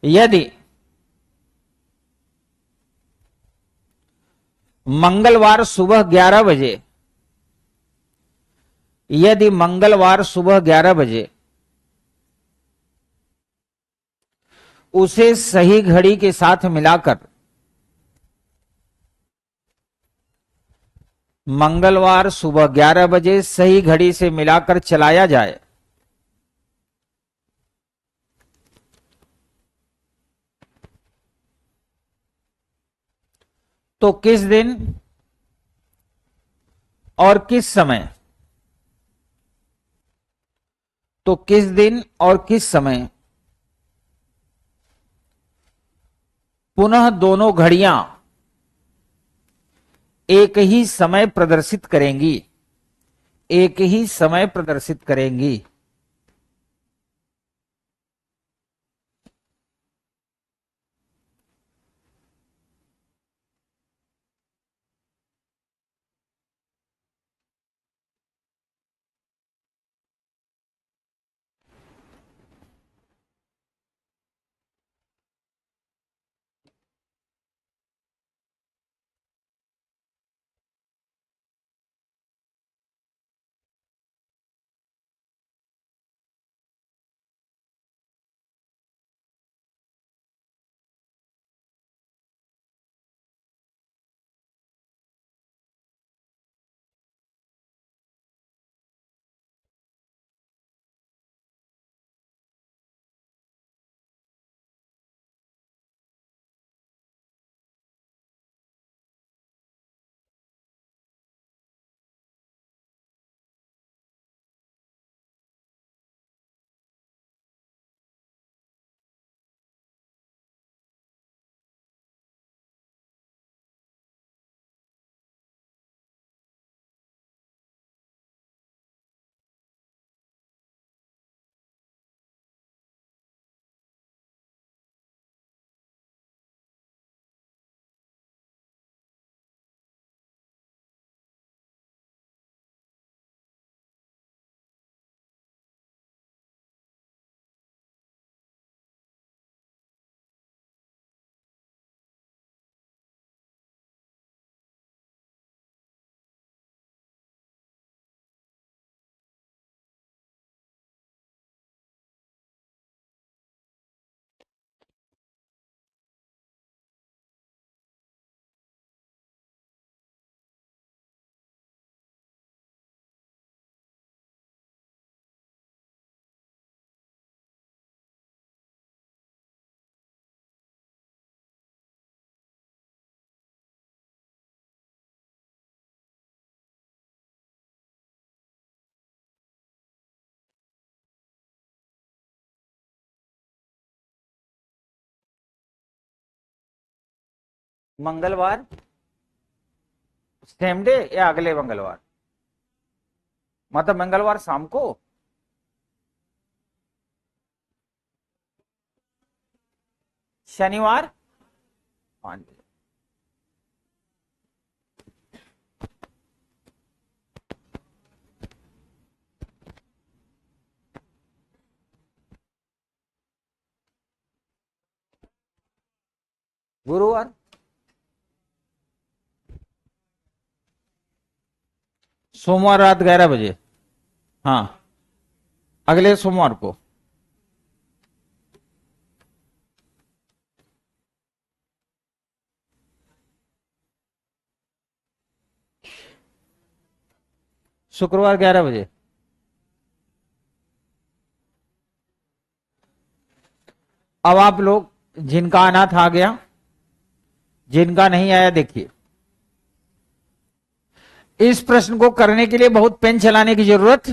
[SPEAKER 1] यदि मंगलवार सुबह 11 बजे यदि मंगलवार सुबह 11 बजे उसे सही घड़ी के साथ मिलाकर मंगलवार सुबह 11 बजे सही घड़ी से मिलाकर चलाया जाए तो किस दिन और किस समय पुनः दोनों घड़ियां एक ही समय प्रदर्शित करेंगी। मंगलवार सेम डे या अगले मंगलवार, मतलब मंगलवार शाम को। शनिवार 5 बजे। गुरुवार सोमवार रात 11 बजे। हाँ, अगले सोमवार को। शुक्रवार 11 बजे। अब आप लोग जिनका आना था आ गया, जिनका नहीं आया देखिए। इस प्रश्न को करने के लिए बहुत पेन चलाने की जरूरत।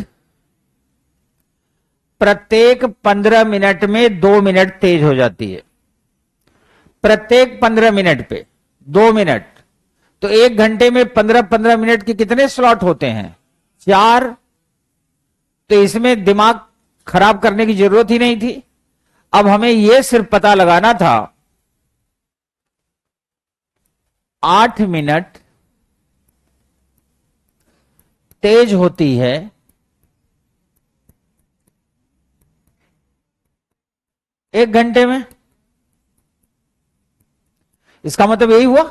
[SPEAKER 1] प्रत्येक 15 मिनट में 2 मिनट तेज हो जाती है। प्रत्येक 15 मिनट पे 2 मिनट, तो 1 घंटे में 15-15 मिनट के कितने स्लॉट होते हैं? 4। तो इसमें दिमाग खराब करने की जरूरत ही नहीं थी। अब हमें यह सिर्फ पता लगाना था 8 मिनट तेज होती है एक घंटे में। इसका मतलब यही हुआ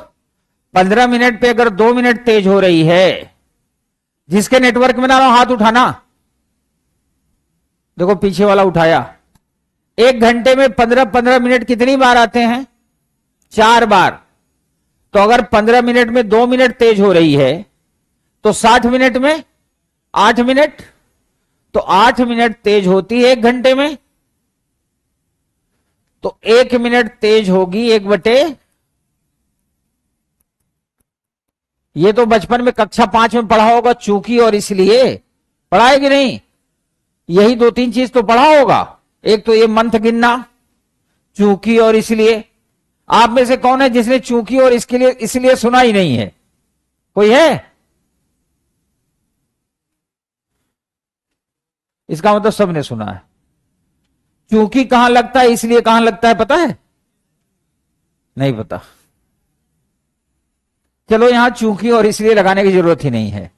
[SPEAKER 1] 15 मिनट पे अगर 2 मिनट तेज हो रही है, जिसके नेटवर्क में ना हो हाथ उठाना, देखो पीछे वाला उठाया। एक घंटे में 15-15 मिनट कितनी बार आते हैं? 4 बार। तो अगर 15 मिनट में 2 मिनट तेज हो रही है तो 60 मिनट में 8 मिनट, तो 8 मिनट तेज होती है एक घंटे में, तो 1 मिनट तेज होगी 1/। ये तो बचपन में कक्षा 5 में पढ़ा होगा, चूंकि और इसलिए। पढ़ा है कि नहीं? यही 2-3 चीज तो पढ़ा होगा। एक तो ये मंथ गिनना, चूंकि और इसलिए। आप में से कौन है जिसने चूंकि और इसके लिए इसलिए सुना ही नहीं है? कोई है? इसका मतलब सबने सुना है। चूंकि कहां लगता है, इसलिए कहां लगता है, पता है? नहीं पता। चलो यहां चूंकि और इसलिए लगाने की जरूरत ही नहीं है।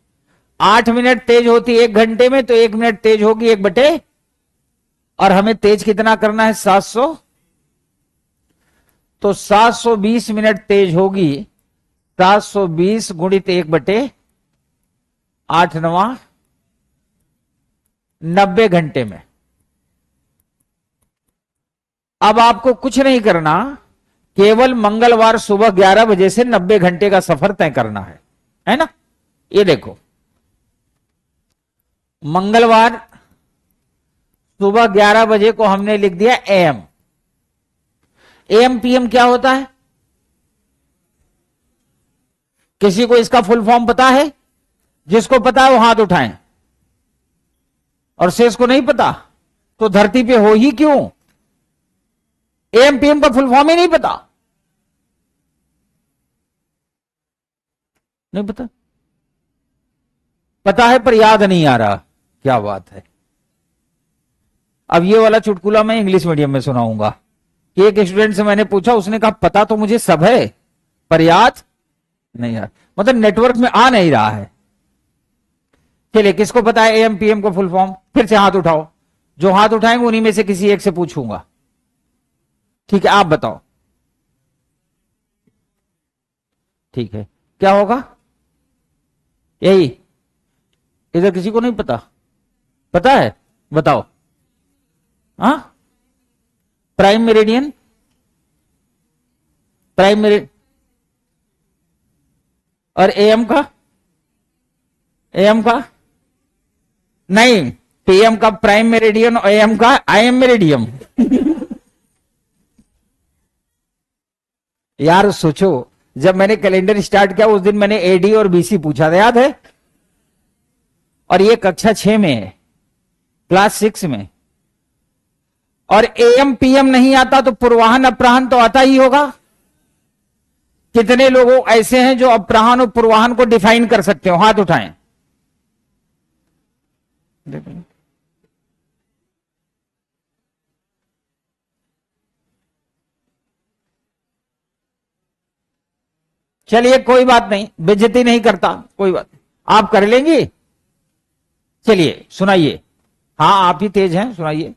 [SPEAKER 1] 8 मिनट तेज होती है एक घंटे में, तो 1 मिनट तेज होगी 1/। और हमें तेज कितना करना है? 700। तो 720 मिनट तेज होगी। 720 गुणित 1/8 90 घंटे में। अब आपको कुछ नहीं करना, केवल मंगलवार सुबह 11 बजे से 90 घंटे का सफर तय करना है ना? ये देखो, मंगलवार सुबह 11 बजे को हमने लिख दिया एएम। एएम पीएम क्या होता है? किसी को इसका फुल फॉर्म पता है? जिसको पता है वो हाथ उठाएं, और शेष को नहीं पता तो धरती पे हो ही क्यों? एएम पीएम का फुल फॉर्म ही नहीं पता। नहीं पता? पता है पर याद नहीं आ रहा। क्या बात है। अब ये वाला चुटकुला मैं इंग्लिश मीडियम में सुनाऊंगा। एक स्टूडेंट से मैंने पूछा, उसने कहा पता तो मुझे सब है पर याद नहीं यार, मतलब नेटवर्क में आ नहीं रहा है। चलिए, किसको पता है एएम पीएम को फुल फॉर्म? फिर से हाथ उठाओ। जो हाथ उठाएंगे उन्हीं में से किसी एक से पूछूंगा। ठीक है, आप बताओ। ठीक है, क्या होगा? यही। इधर किसी को नहीं पता? पता है? बताओ। हाँ, प्राइम मेरिडियन। प्राइम मेरिडियन और एएम का? एएम का नहीं, पीएम का प्राइम मेरिडियन और एएम का आईएम मेरिडियम। यार सोचो, जब मैंने कैलेंडर स्टार्ट किया उस दिन मैंने एडी और बीसी पूछा था, याद है? और ये कक्षा 6 में है, क्लास 6 में। और एएम पीएम नहीं आता तो पूर्वाहन अपराहन तो आता ही होगा। कितने लोग ऐसे हैं जो अपराहन और पूर्वाहन को डिफाइन कर सकते हो? हाथ उठाएं। चलिए कोई बात नहीं, बेइज्जती नहीं करता, कोई बात नहीं, आप कर लेंगे। चलिए सुनाइए। हाँ, आप ही तेज हैं, सुनाइए।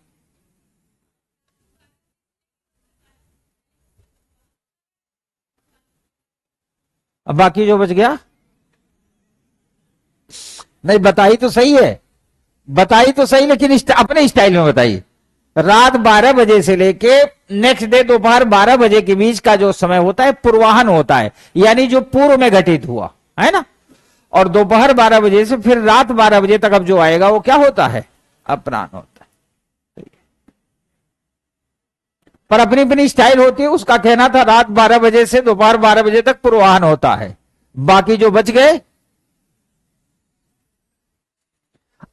[SPEAKER 1] अब बाकी जो बच गया, नहीं बताई तो सही है, बताई तो सही, लेकिन अपने स्टाइल में बताइए। रात 12 बजे से लेके नेक्स्ट डे दोपहर 12 बजे के बीच का जो समय होता है पूर्वाहन होता है, यानी जो पूर्व में घटित हुआ है ना। और दोपहर 12 बजे से फिर रात 12 बजे तक अब जो आएगा वो क्या होता है? अपराह्न होता है। पर अपनी अपनी स्टाइल होती है। उसका कहना था रात 12 बजे से दोपहर 12 बजे तक पूर्वाहन होता है, बाकी जो बच गए।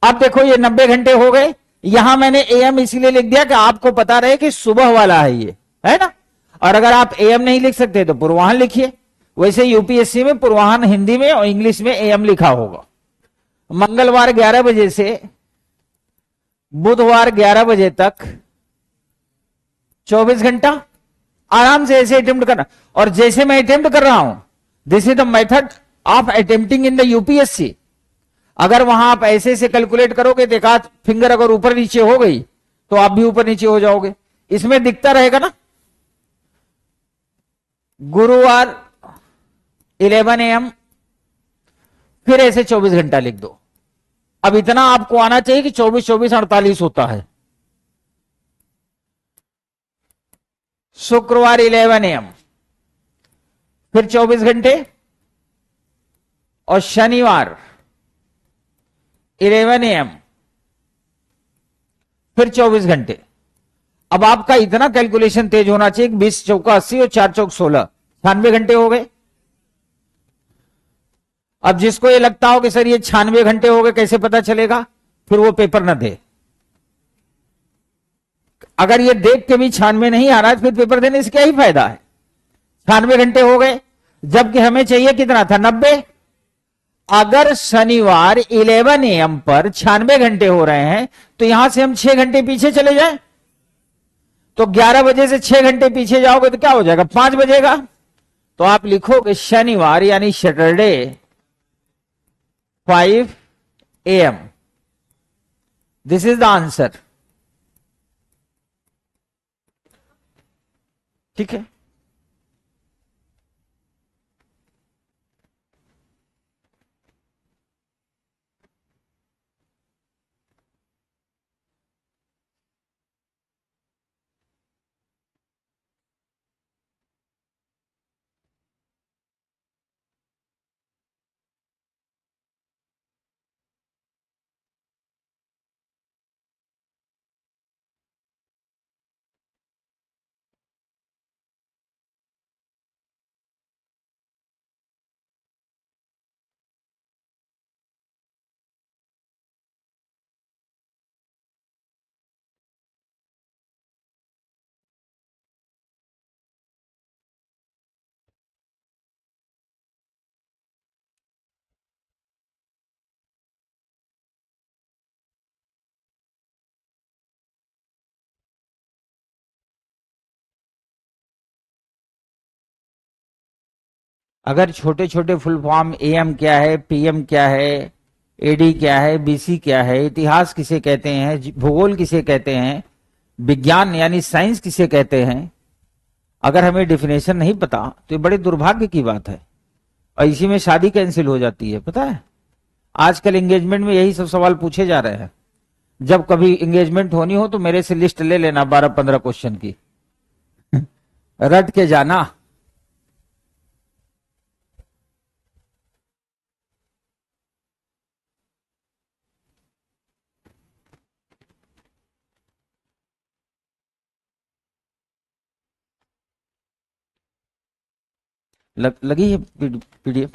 [SPEAKER 1] अब देखो ये 90 घंटे हो गए। यहां मैंने एएम इसीलिए लिख दिया कि आपको पता रहे कि सुबह वाला है ये, है ना। और अगर आप एएम नहीं लिख सकते तो पूर्वाहन लिखिए। वैसे यूपीएससी में पूर्वाहन हिंदी में और इंग्लिश में एएम लिखा होगा। मंगलवार 11 बजे से बुधवार 11 बजे तक 24 घंटा आराम से ऐसे अटेम्प्ट करना। और जैसे मैं अटेम्प्ट कर रहा हूं, this is the method of attempting in the UPSC. अगर वहां आप ऐसे से कैलकुलेट करोगे तो एक आध फिंगर अगर ऊपर नीचे हो गई तो आप भी ऊपर नीचे हो जाओगे। इसमें दिखता रहेगा ना, गुरुवार 11 AM, फिर ऐसे 24 घंटा लिख दो। अब इतना आपको आना चाहिए कि 24 24 48 होता है। शुक्रवार 11 AM, फिर 24 घंटे, और शनिवार 11 AM, फिर 24 घंटे। अब आपका इतना कैलकुलेशन तेज होना चाहिए कि 20 चौका 80 और 4 चौक 16, 96 घंटे हो गए। अब जिसको ये लगता हो कि सर ये 96 घंटे हो गए कैसे पता चलेगा, फिर वो पेपर ना दे। अगर ये देख के भी 96 नहीं आ रहा है फिर पेपर देने से क्या ही फायदा है। 96 घंटे हो गए, जबकि हमें चाहिए कितना था, 90। अगर शनिवार 11 AM पर 96 घंटे हो रहे हैं तो यहां से हम 6 घंटे पीछे चले जाएं, तो 11 बजे से 6 घंटे पीछे जाओगे तो क्या हो जाएगा, 5 बजेगा। तो आप लिखोगे शनिवार यानी Saturday 5 AM। This is the answer. ठीक है। अगर छोटे छोटे फुल फॉर्म AM क्या है, PM क्या है, AD क्या है, BC क्या है, इतिहास किसे कहते हैं, भूगोल किसे कहते हैं, विज्ञान यानी साइंस किसे कहते हैं, अगर हमें डिफिनेशन नहीं पता तो ये बड़े दुर्भाग्य की बात है। और इसी में शादी कैंसिल हो जाती है, पता है। आजकल एंगेजमेंट में यही सब सवाल पूछे जा रहे हैं। जब कभी एंगेजमेंट होनी हो तो मेरे से लिस्ट ले लेना 12-15 क्वेश्चन की, रट के जाना। लगी है PDF,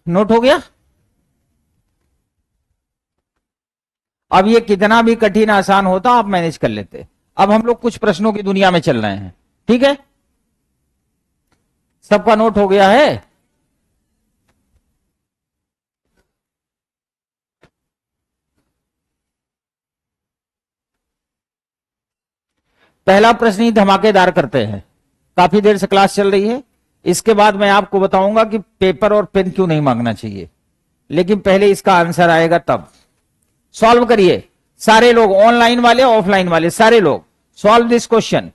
[SPEAKER 1] नोट हो गया। अब ये कितना भी कठिन आसान होता आप मैनेज कर लेते। अब हम लोग कुछ प्रश्नों की दुनिया में चल रहे हैं, ठीक है। सबका नोट हो गया है। पहला प्रश्न ही धमाकेदार करते हैं, काफी देर से क्लास चल रही है। इसके बाद मैं आपको बताऊंगा कि पेपर और पेन क्यों नहीं मांगना चाहिए, लेकिन पहले इसका आंसर आएगा तब। सॉल्व करिए सारे लोग, ऑनलाइन वाले ऑफलाइन वाले सारे लोग, सॉल्व दिस क्वेश्चन।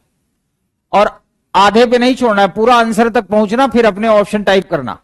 [SPEAKER 1] और आधे पे नहीं छोड़ना है, पूरा आंसर तक पहुंचना, फिर अपने ऑप्शन टाइप करना।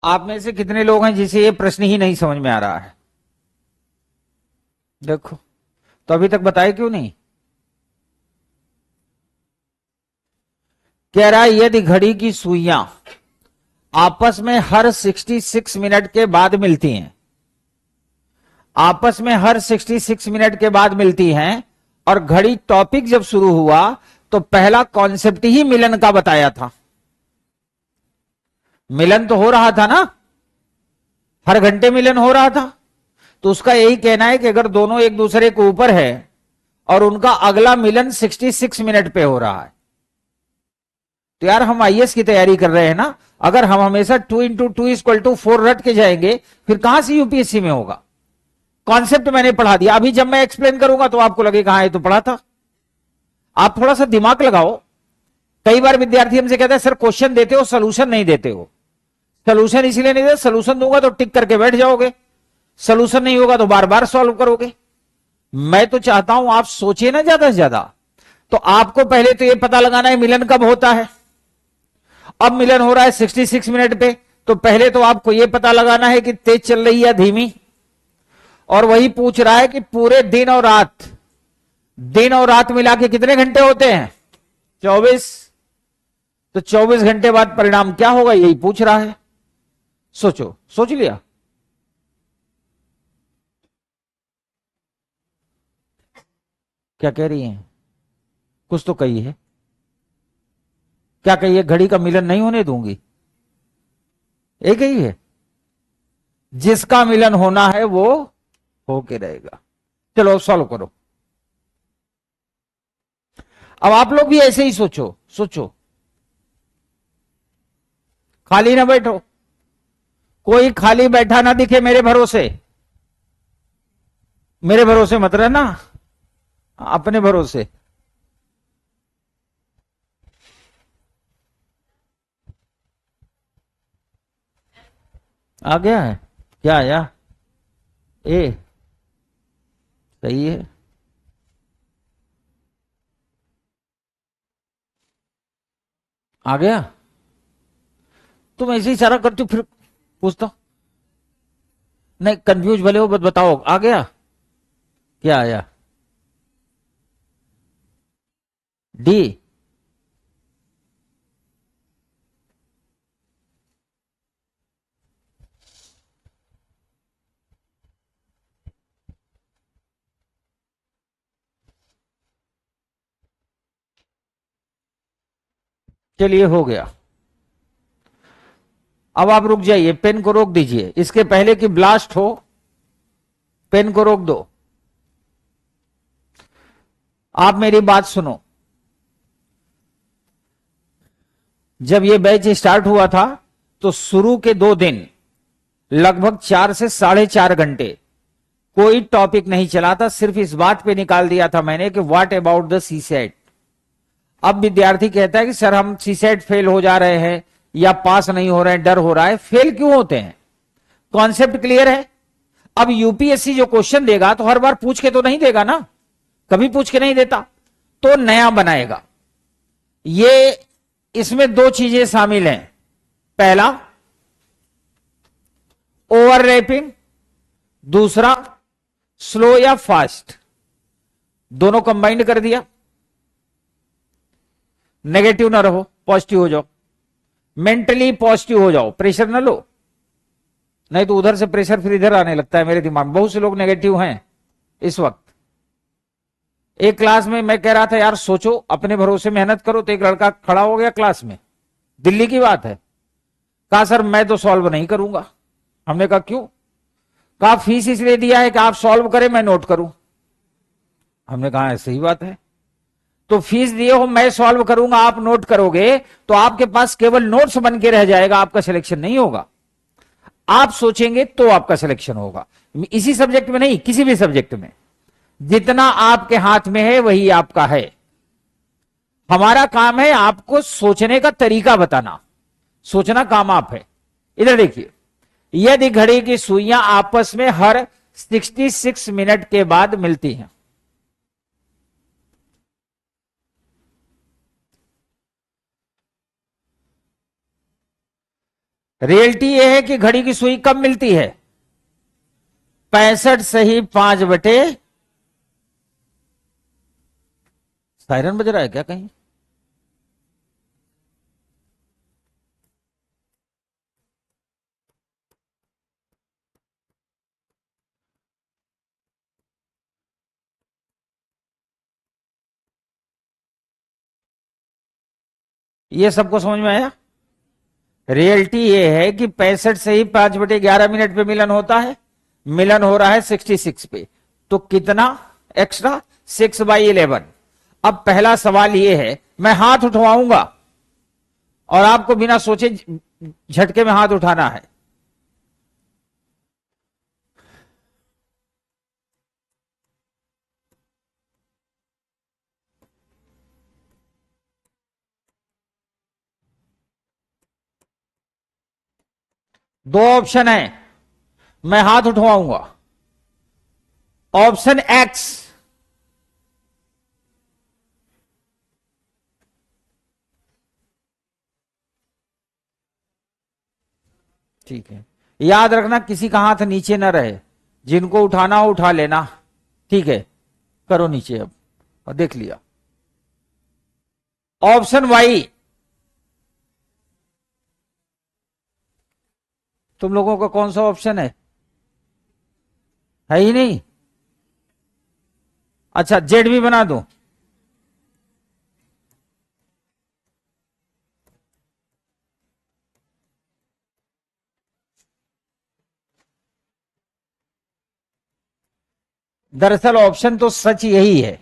[SPEAKER 1] आप में से कितने लोग हैं जिसे ये प्रश्न ही नहीं समझ में आ रहा है? देखो, तो अभी तक बताए क्यों नहीं? कह रहा है यदि घड़ी की सुइयां आपस में हर 66 मिनट के बाद मिलती हैं, आपस में हर 66 मिनट के बाद मिलती हैं, और घड़ी टॉपिक जब शुरू हुआ तो पहला कॉन्सेप्ट ही मिलन का बताया था। मिलन तो हो रहा था ना, हर घंटे मिलन हो रहा था। तो उसका यही कहना है कि अगर दोनों एक दूसरे के ऊपर है और उनका अगला मिलन 66 मिनट पे हो रहा है, तो यार हम आईएएस की तैयारी कर रहे हैं ना, अगर हम हमेशा 2 इंटू 2 इक्वल टू 4 रट के जाएंगे, फिर कहां से यूपीएससी में होगा? कॉन्सेप्ट मैंने पढ़ा दिया, अभी जब मैं एक्सप्लेन करूंगा तो आपको लगेगा हाँ ये तो पढ़ा था। आप थोड़ा सा दिमाग लगाओ। कई बार विद्यार्थी हमसे कहते हैं सर क्वेश्चन देते हो सोल्यूशन नहीं देते हो। सोल्यूशन इसलिए नहीं देते, सोल्यूशन दूंगा तो टिक करके बैठ जाओगे, सोल्यूशन नहीं होगा तो बार बार सॉल्व करोगे। मैं तो चाहता हूं आप सोचिए ना ज्यादा से ज्यादा। तो आपको पहले तो यह पता लगाना है मिलन कब होता है। अब मिलन हो रहा है 66 मिनट पे, तो पहले तो आपको यह पता लगाना है कि तेज चल रही है धीमी, और वही पूछ रहा है कि पूरे दिन और रात, दिन और रात मिला के कितने घंटे होते हैं? 24। तो 24 घंटे बाद परिणाम क्या होगा यही पूछ रहा है। सोचो, सोच लिया? क्या कह रही हैं? कुछ तो कही है। क्या कही है? घड़ी का मिलन नहीं होने दूंगी, एक ही है। जिसका मिलन होना है वो होके रहेगा। चलो सॉल्व करो। अब आप लोग भी ऐसे ही सोचो, सोचो, खाली ना बैठो। कोई खाली बैठा ना दिखे मेरे भरोसे। मेरे भरोसे मत रहना, अपने भरोसे। आ गया है? क्या आया? ए, सही है। आ गया? तुम ऐसे ही इशारा करती हो फिर पूछता हूं। नहीं कंफ्यूज भले हो, बस बताओ आ गया? क्या आया? डी। चलिए हो गया। अब आप रुक जाइए, पेन को रोक दीजिए, इसके पहले कि ब्लास्ट हो पेन को रोक दो। आप मेरी बात सुनो। जब ये बैच स्टार्ट हुआ था तो शुरू के 2 दिन लगभग 4 से 4.5 घंटे कोई टॉपिक नहीं चला था, सिर्फ इस बात पे निकाल दिया था मैंने कि व्हाट अबाउट द सीसेट। अब विद्यार्थी कहता है कि सर हम सीसेट फेल हो जा रहे हैं या पास नहीं हो रहे हैं, डर हो रहा है। फेल क्यों होते हैं? कॉन्सेप्ट क्लियर है? अब यूपीएससी जो क्वेश्चन देगा तो हर बार पूछ के तो नहीं देगा ना, कभी पूछ के नहीं देता, तो नया बनाएगा। ये इसमें 2 चीजें शामिल हैं। पहला ओवरलैपिंग, दूसरा स्लो या फास्ट, दोनों कंबाइंड कर दिया। नेगेटिव ना रहो, पॉजिटिव हो जाओ, मेंटली पॉजिटिव हो जाओ, प्रेशर ना लो। नहीं तो उधर से प्रेशर फिर इधर आने लगता है मेरे दिमाग में। बहुत से लोग नेगेटिव हैं इस वक्त। एक क्लास में मैं कह रहा था यार सोचो, अपने भरोसे मेहनत करो, तो एक लड़का खड़ा हो गया क्लास में, दिल्ली की बात है, कहा सर मैं तो सॉल्व नहीं करूंगा। हमने कहा क्यों? कहा फीस इसलिए दिया है कि आप सॉल्व करें मैं नोट करूं। हमने कहा ऐसी ही बात है, तो फीस दिए हो, मैं सॉल्व करूंगा आप नोट करोगे, तो आपके पास केवल नोट्स बन के रह जाएगा, आपका सिलेक्शन नहीं होगा। आप सोचेंगे तो आपका सिलेक्शन होगा। इसी सब्जेक्ट में नहीं, किसी भी सब्जेक्ट में जितना आपके हाथ में है वही आपका है। हमारा काम है आपको सोचने का तरीका बताना, सोचना काम आप है। इधर देखिए, यदि घड़ी की सुइयां आपस में हर 66 मिनट के बाद मिलती हैं, रियलिटी ये है कि घड़ी की सुई कब मिलती है? 65 सही 5 बटे, सायरन बज रहा है क्या कहीं? ये सबको समझ में आया? रियलिटी ये है कि 65 से ही 5/11 मिनट पे मिलन होता है, मिलन हो रहा है 66 पे, तो कितना एक्स्ट्रा? 6/11। अब पहला सवाल ये है, मैं हाथ उठवाऊंगा और आपको बिना सोचे झटके में हाथ उठाना है। दो ऑप्शन है, मैं हाथ उठवाऊंगा। ऑप्शन एक्स, ठीक है, याद रखना किसी का हाथ नीचे ना रहे, जिनको उठाना हो उठा लेना, ठीक है, करो नीचे अब, और देख लिया। ऑप्शन वाई, तुम लोगों का कौन सा ऑप्शन है ही नहीं? अच्छा, जेड भी बना दो। दरअसल ऑप्शन तो सच यही है,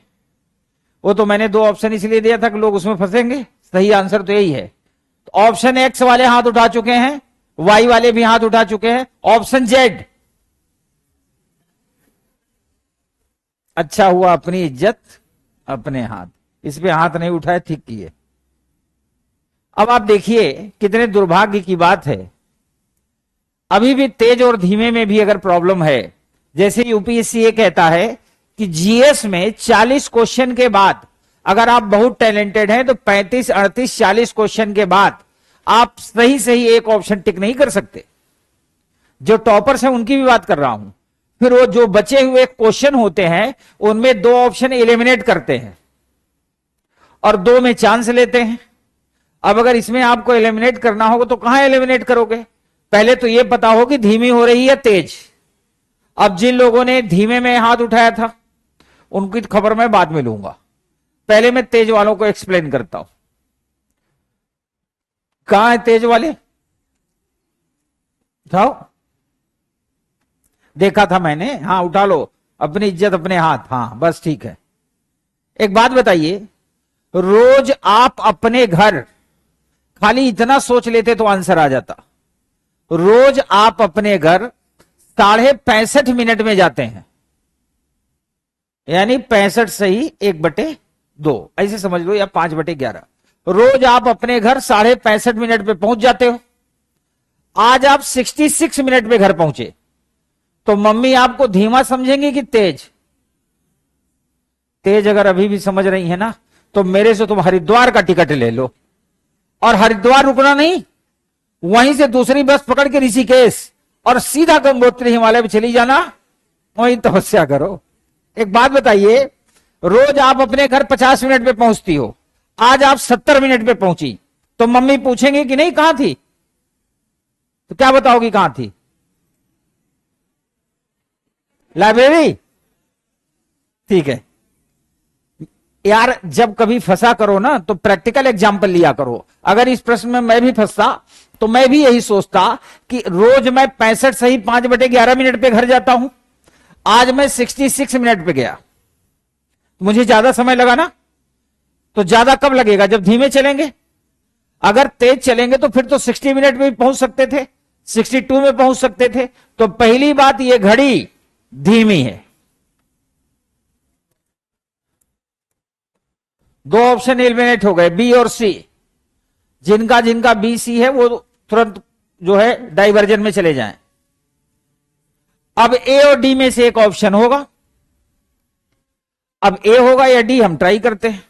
[SPEAKER 1] वो तो मैंने दो ऑप्शन इसलिए दिया था कि लोग उसमें फंसेंगे, सही आंसर तो यही है। तो ऑप्शन एक्स वाले हाथ उठा चुके हैं, वाई वाले भी हाथ उठा चुके हैं, ऑप्शन जेड। अच्छा हुआ अपनी इज्जत अपने हाथ, इस पे हाथ नहीं उठाए, ठीक किए। अब आप देखिए कितने दुर्भाग्य की बात है, अभी भी तेज और धीमे में भी अगर प्रॉब्लम है, जैसे यूपीएससी ये कहता है कि जीएस में 40 क्वेश्चन के बाद अगर आप बहुत टैलेंटेड हैं तो 35, 38, 40 क्वेश्चन के बाद आप सही सही एक ऑप्शन टिक नहीं कर सकते। जो टॉपर्स हैं उनकी भी बात कर रहा हूं। फिर वो जो बचे हुए क्वेश्चन होते हैं उनमें दो ऑप्शन एलिमिनेट करते हैं और दो में चांस लेते हैं। अब अगर इसमें आपको एलिमिनेट करना होगा तो कहां एलिमिनेट करोगे? पहले तो यह पता हो कि धीमी हो रही है तेज। अब जिन लोगों ने धीमे में हाथ उठाया था उनकी खबर मैं बाद में लूंगा, पहले मैं तेज वालों को एक्सप्लेन करता हूं। कहां है तेज वाले? उठाओ, देखा था मैंने, हाँ उठा लो, अपनी इज्जत अपने हाथ, हाँ बस ठीक है। एक बात बताइए, रोज आप अपने घर, खाली इतना सोच लेते तो आंसर आ जाता, रोज आप अपने घर 65.5 मिनट में जाते हैं, यानी 65 सही 1/2, ऐसे समझ लो, या 5/11। रोज आप अपने घर 65.5 मिनट पे पहुंच जाते हो। आज आप 66 मिनट पे घर पहुंचे तो मम्मी आपको धीमा समझेंगी कि तेज? तेज अगर अभी भी समझ रही है ना तो मेरे से तुम हरिद्वार का टिकट ले लो, और हरिद्वार रुकना नहीं, वहीं से दूसरी बस पकड़ के ऋषिकेश और सीधा गंगोत्री हिमालय में चली जाना, वहीं तपस्या करो। एक बात बताइए, रोज आप अपने घर 50 मिनट पे पहुंचती हो, आज आप 70 मिनट पे पहुंची तो मम्मी पूछेंगे कि नहीं कहां थी? तो क्या बताओगी कहां थी? लाइब्रेरी, ठीक है। यार जब कभी फंसा करो ना तो प्रैक्टिकल एग्जाम्पल लिया करो। अगर इस प्रश्न में मैं भी फंसता तो मैं भी यही सोचता कि रोज मैं 65 सही 5/11 मिनट पे घर जाता हूं, आज मैं 66 मिनट पे गया, मुझे ज्यादा समय लगा ना। तो ज्यादा कब लगेगा? जब धीमे चलेंगे। अगर तेज चलेंगे तो फिर तो 60 मिनट में भी पहुंच सकते थे, 62 में पहुंच सकते थे। तो पहली बात, यह घड़ी धीमी है। दो ऑप्शन एलिमिनेट हो गए, बी और सी। जिनका जिनका बी सी है वो तुरंत जो है डाइवर्जन में चले जाएं। अब ए और डी में से एक ऑप्शन होगा। अब ए होगा या डी, हम ट्राई करते हैं।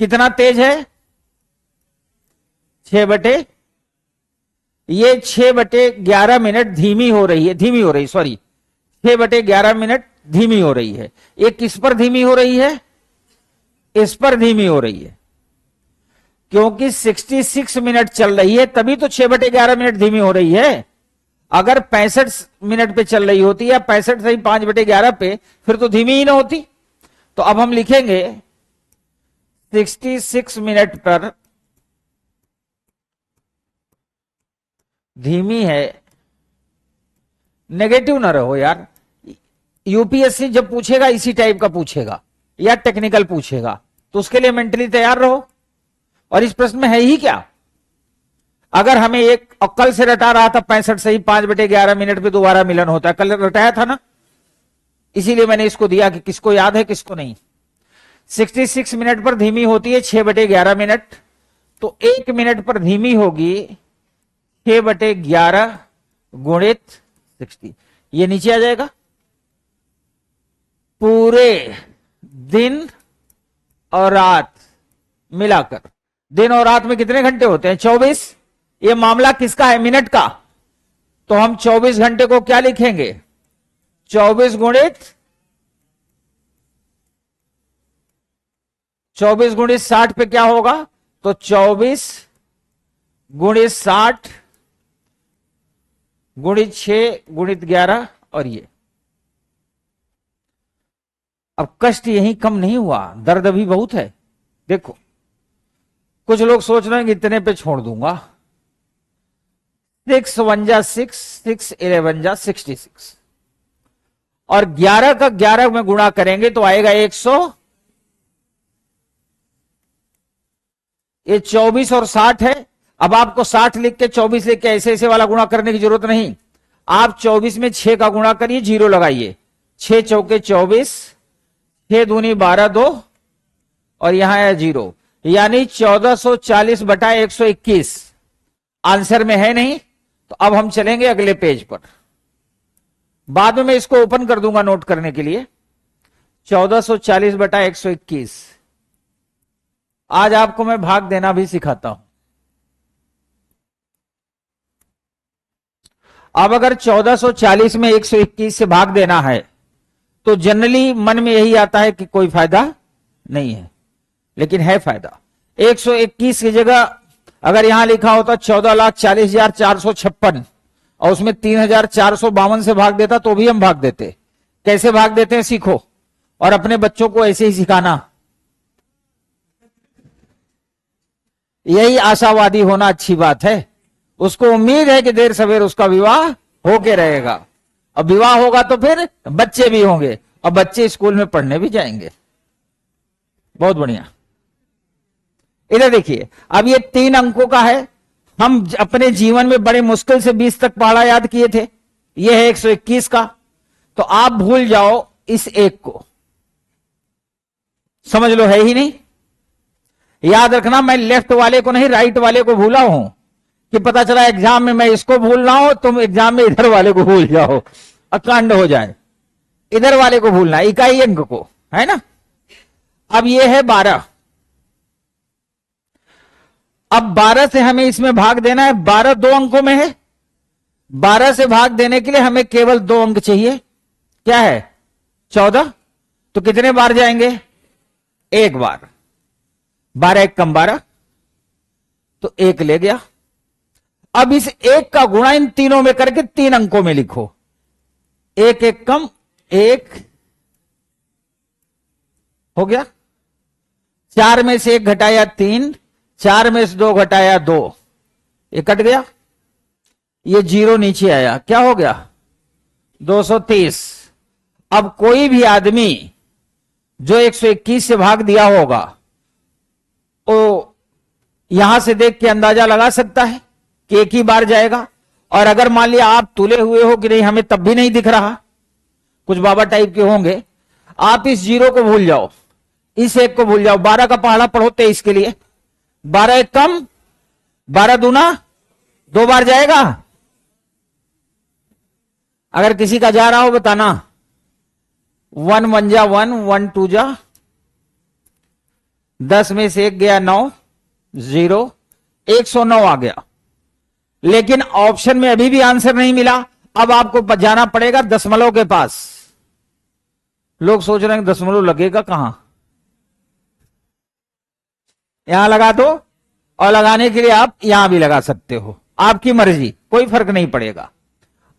[SPEAKER 1] कितना तेज है? 6/, ये 6/11 धीमी हो रही है, सॉरी 6/11 धीमी हो रही है। ये किस पर धीमी हो रही है? इस पर धीमी हो रही है, क्योंकि 66 मिनट चल रही है, तभी तो 6/11 धीमी हो रही है। अगर 65 मिनट पे चल रही होती या 65 सही 5/11 पे, फिर तो धीमी ही ना होती। तो अब हम लिखेंगे 66 मिनट पर धीमी है। नेगेटिव ना रहो यार, यूपीएससी जब पूछेगा इसी टाइप का पूछेगा या टेक्निकल पूछेगा, तो उसके लिए मेंटली तैयार रहो। और इस प्रश्न में है ही क्या? अगर हमें एक कल से रटा रहा था 65 सही 5/11 पे दोबारा मिलन होता है, कल रटाया था ना, इसीलिए मैंने इसको दिया कि किसको याद है किसको नहीं। 66 मिनट पर धीमी होती है 6/11, तो 1 मिनट पर धीमी होगी 6/11 गुणित 60। ये नीचे आ जाएगा। पूरे दिन और रात मिलाकर, दिन और रात में कितने घंटे होते हैं? 24। ये मामला किसका है? मिनट का। तो हम 24 घंटे को क्या लिखेंगे? 24 गुणित 60 पे क्या होगा? तो 24 गुणित 60 गुणित 6 गुणित 11, और ये अब कष्ट यही कम नहीं हुआ, दर्द अभी बहुत है। देखो कुछ लोग सोच रहे हैं कि इतने पे छोड़ दूंगा। 6 1 जा 6, 6 11 जा 66, और 11 का 11 में गुणा करेंगे तो आएगा 100। ये 24 और 60 है। अब आपको 60 लिख के 24 लिख के ऐसे ऐसे वाला गुणा करने की जरूरत नहीं। आप 24 में 6 का गुणा करिए, 0 लगाइए। 6 चौके 24, 6 दूनी 12 2, और यहां है 0, यानी 1440/121 आंसर में है नहीं। तो अब हम चलेंगे अगले पेज पर, बाद में मैं इसको ओपन कर दूंगा नोट करने के लिए। 1440/121। आज आपको मैं भाग देना भी सिखाता हूं। अब अगर 1440 में 121 से भाग देना है तो जनरली मन में यही आता है कि कोई फायदा नहीं है, लेकिन है फायदा। 121 की जगह अगर यहां लिखा होता 14,40,456 और उसमें 3,452 से भाग देता तो भी हम भाग देते। कैसे भाग देते हैं सीखो, और अपने बच्चों को ऐसे ही सिखाना। यही आशावादी होना अच्छी बात है। उसको उम्मीद है कि देर सवेर उसका विवाह होके रहेगा, अब विवाह होगा तो फिर बच्चे भी होंगे, और बच्चे स्कूल में पढ़ने भी जाएंगे। बहुत बढ़िया। इधर देखिए, अब ये 3 अंकों का है। हम अपने जीवन में बड़े मुश्किल से 20 तक पहाड़ा याद किए थे। ये है 121 का। तो आप भूल जाओ इस 1 को, समझ लो है ही नहीं। याद रखना, मैं लेफ्ट वाले को नहीं राइट वाले को भूला हूं, कि पता चला एग्जाम में मैं इसको भूल रहा हूं, तुम एग्जाम में इधर वाले को भूल जाओ, अकांड हो जाए। इधर वाले को भूलना, इकाई अंक को, है ना। अब ये है 12। अब 12 से हमें इसमें भाग देना है। 12 2 अंकों में है। 12 से भाग देने के लिए हमें केवल 2 अंक चाहिए। क्या है? 14। तो कितने बार जाएंगे? 1 बार। 12 1 कम 12, तो 1 ले गया। अब इस 1 का गुणा इन तीनों में करके 3 अंकों में लिखो। 1 1 कम 1 हो गया। 4 में से 1 घटाया 3, 4 में से 2 घटाया 2, ये कट गया। ये 0 नीचे आया, क्या हो गया? 230। अब कोई भी आदमी जो 121 से भाग दिया होगा वो यहां से देख के अंदाजा लगा सकता है कि 1 ही बार जाएगा। और अगर मान लिया आप तुले हुए हो कि नहीं, हमें तब भी नहीं दिख रहा, कुछ बाबा टाइप के होंगे, आप इस 0 को भूल जाओ, इस 1 को भूल जाओ। 12 का पहाड़ा पढ़ो 23 के लिए। 12 1 कम 12 दूना 2 बार जाएगा। अगर किसी का जा रहा हो बताना। 1 1 जा 1, 1 2 जा 10 में से 1 गया 9, 0, 109 आ गया। लेकिन ऑप्शन में अभी भी आंसर नहीं मिला। अब आपको जाना पड़ेगा दशमलव के पास। लोग सोच रहे हैं दशमलव लगेगा कहां, यहां लगा दो, और लगाने के लिए आप यहां भी लगा सकते हो, आपकी मर्जी, कोई फर्क नहीं पड़ेगा।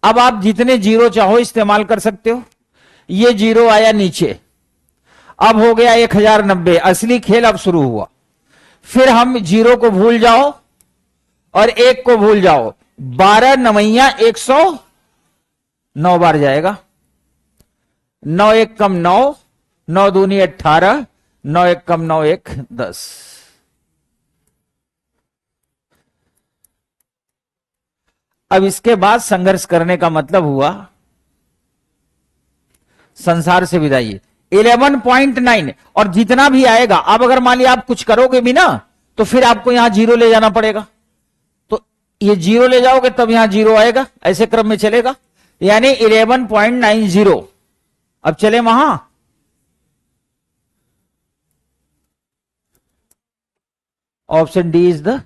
[SPEAKER 1] अब आप जितने जीरो चाहो इस्तेमाल कर सकते हो। ये जीरो आया नीचे, अब हो गया 1090। असली खेल अब शुरू हुआ। फिर हम जीरो को भूल जाओ और एक को भूल जाओ। 12 नवैया 109 बार जाएगा। 9 एक कम 9, 9 दूनी 18, 9 एक कम 9 एक 10। अब इसके बाद संघर्ष करने का मतलब हुआ संसार से विदाई। 11.9 और जितना भी आएगा, अब अगर मान लिया आप कुछ करोगे भी ना, तो फिर आपको यहां जीरो ले जाना पड़ेगा। तो ये जीरो ले जाओगे तब यहां जीरो आएगा, ऐसे क्रम में चलेगा। यानी 11.90। अब चले वहां, ऑप्शन डी इज द,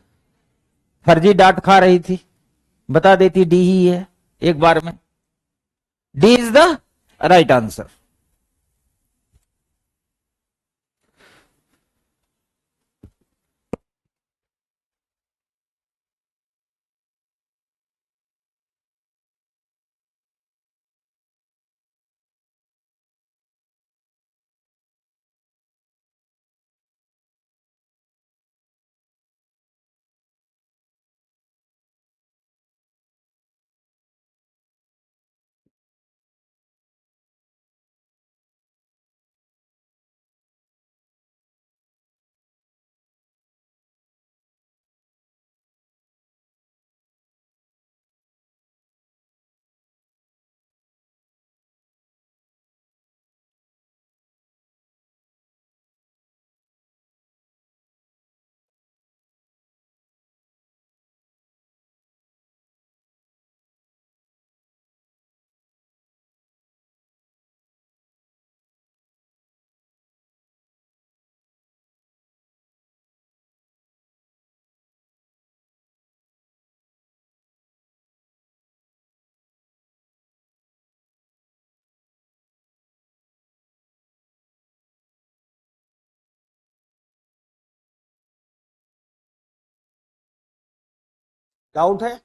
[SPEAKER 1] फर्जी डांट खा रही थी, बता देती डी ही है एक बार में। D is the right answer. Doubt है?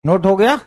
[SPEAKER 1] नोट हो गया?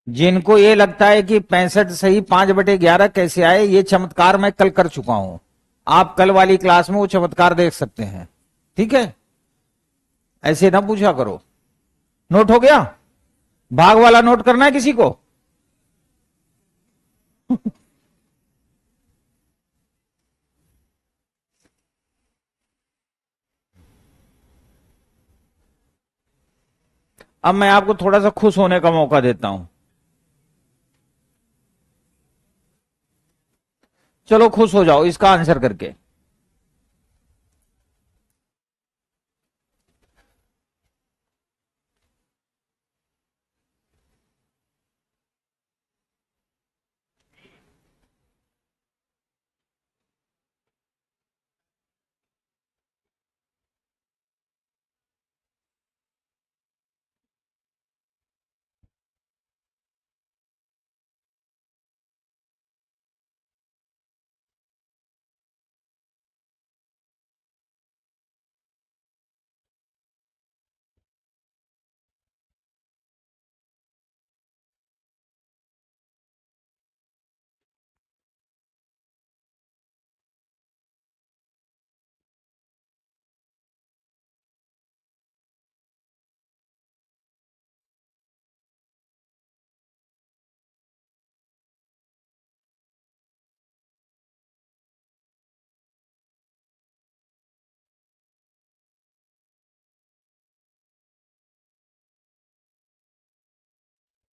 [SPEAKER 1] जिनको ये लगता है कि 65 सही 5/11 कैसे आए, ये चमत्कार मैं कल कर चुका हूं। आप कल वाली क्लास में वो चमत्कार देख सकते हैं। ठीक है, ऐसे ना पूछा करो। नोट हो गया? भाग वाला नोट करना है किसी को? अब मैं आपको थोड़ा सा खुश होने का मौका देता हूं। चलो खुश हो जाओ इसका आंसर करके।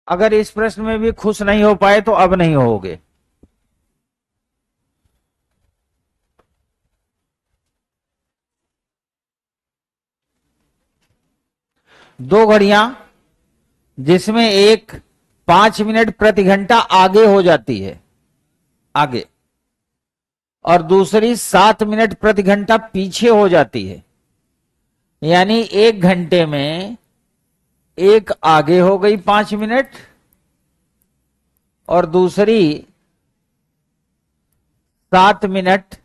[SPEAKER 1] अगर इस प्रश्न में भी खुश नहीं हो पाए तो अब नहीं होगे। दो घड़ियां जिसमें एक 5 मिनट प्रति घंटा आगे हो जाती है, आगे, और दूसरी 7 मिनट प्रति घंटा पीछे हो जाती है, यानी 1 घंटे में एक आगे हो गई 5 मिनट और दूसरी 7 मिनट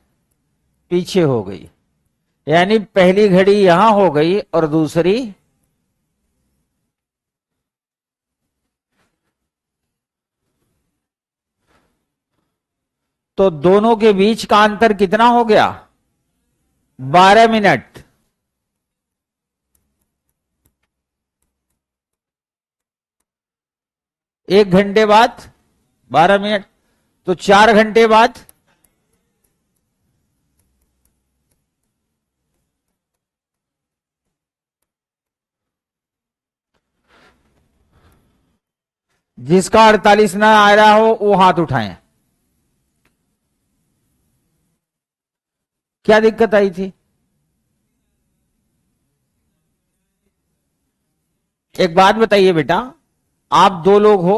[SPEAKER 1] पीछे हो गई, यानी पहली घड़ी यहां हो गई और दूसरी, तो दोनों के बीच का अंतर कितना हो गया? 12 मिनट। 1 घंटे बाद 12 मिनट, तो 4 घंटे बाद जिसका 48 ना आ रहा हो वो हाथ उठाएं। क्या दिक्कत आई थी? एक बात बताइए बेटा, आप दो लोग हो,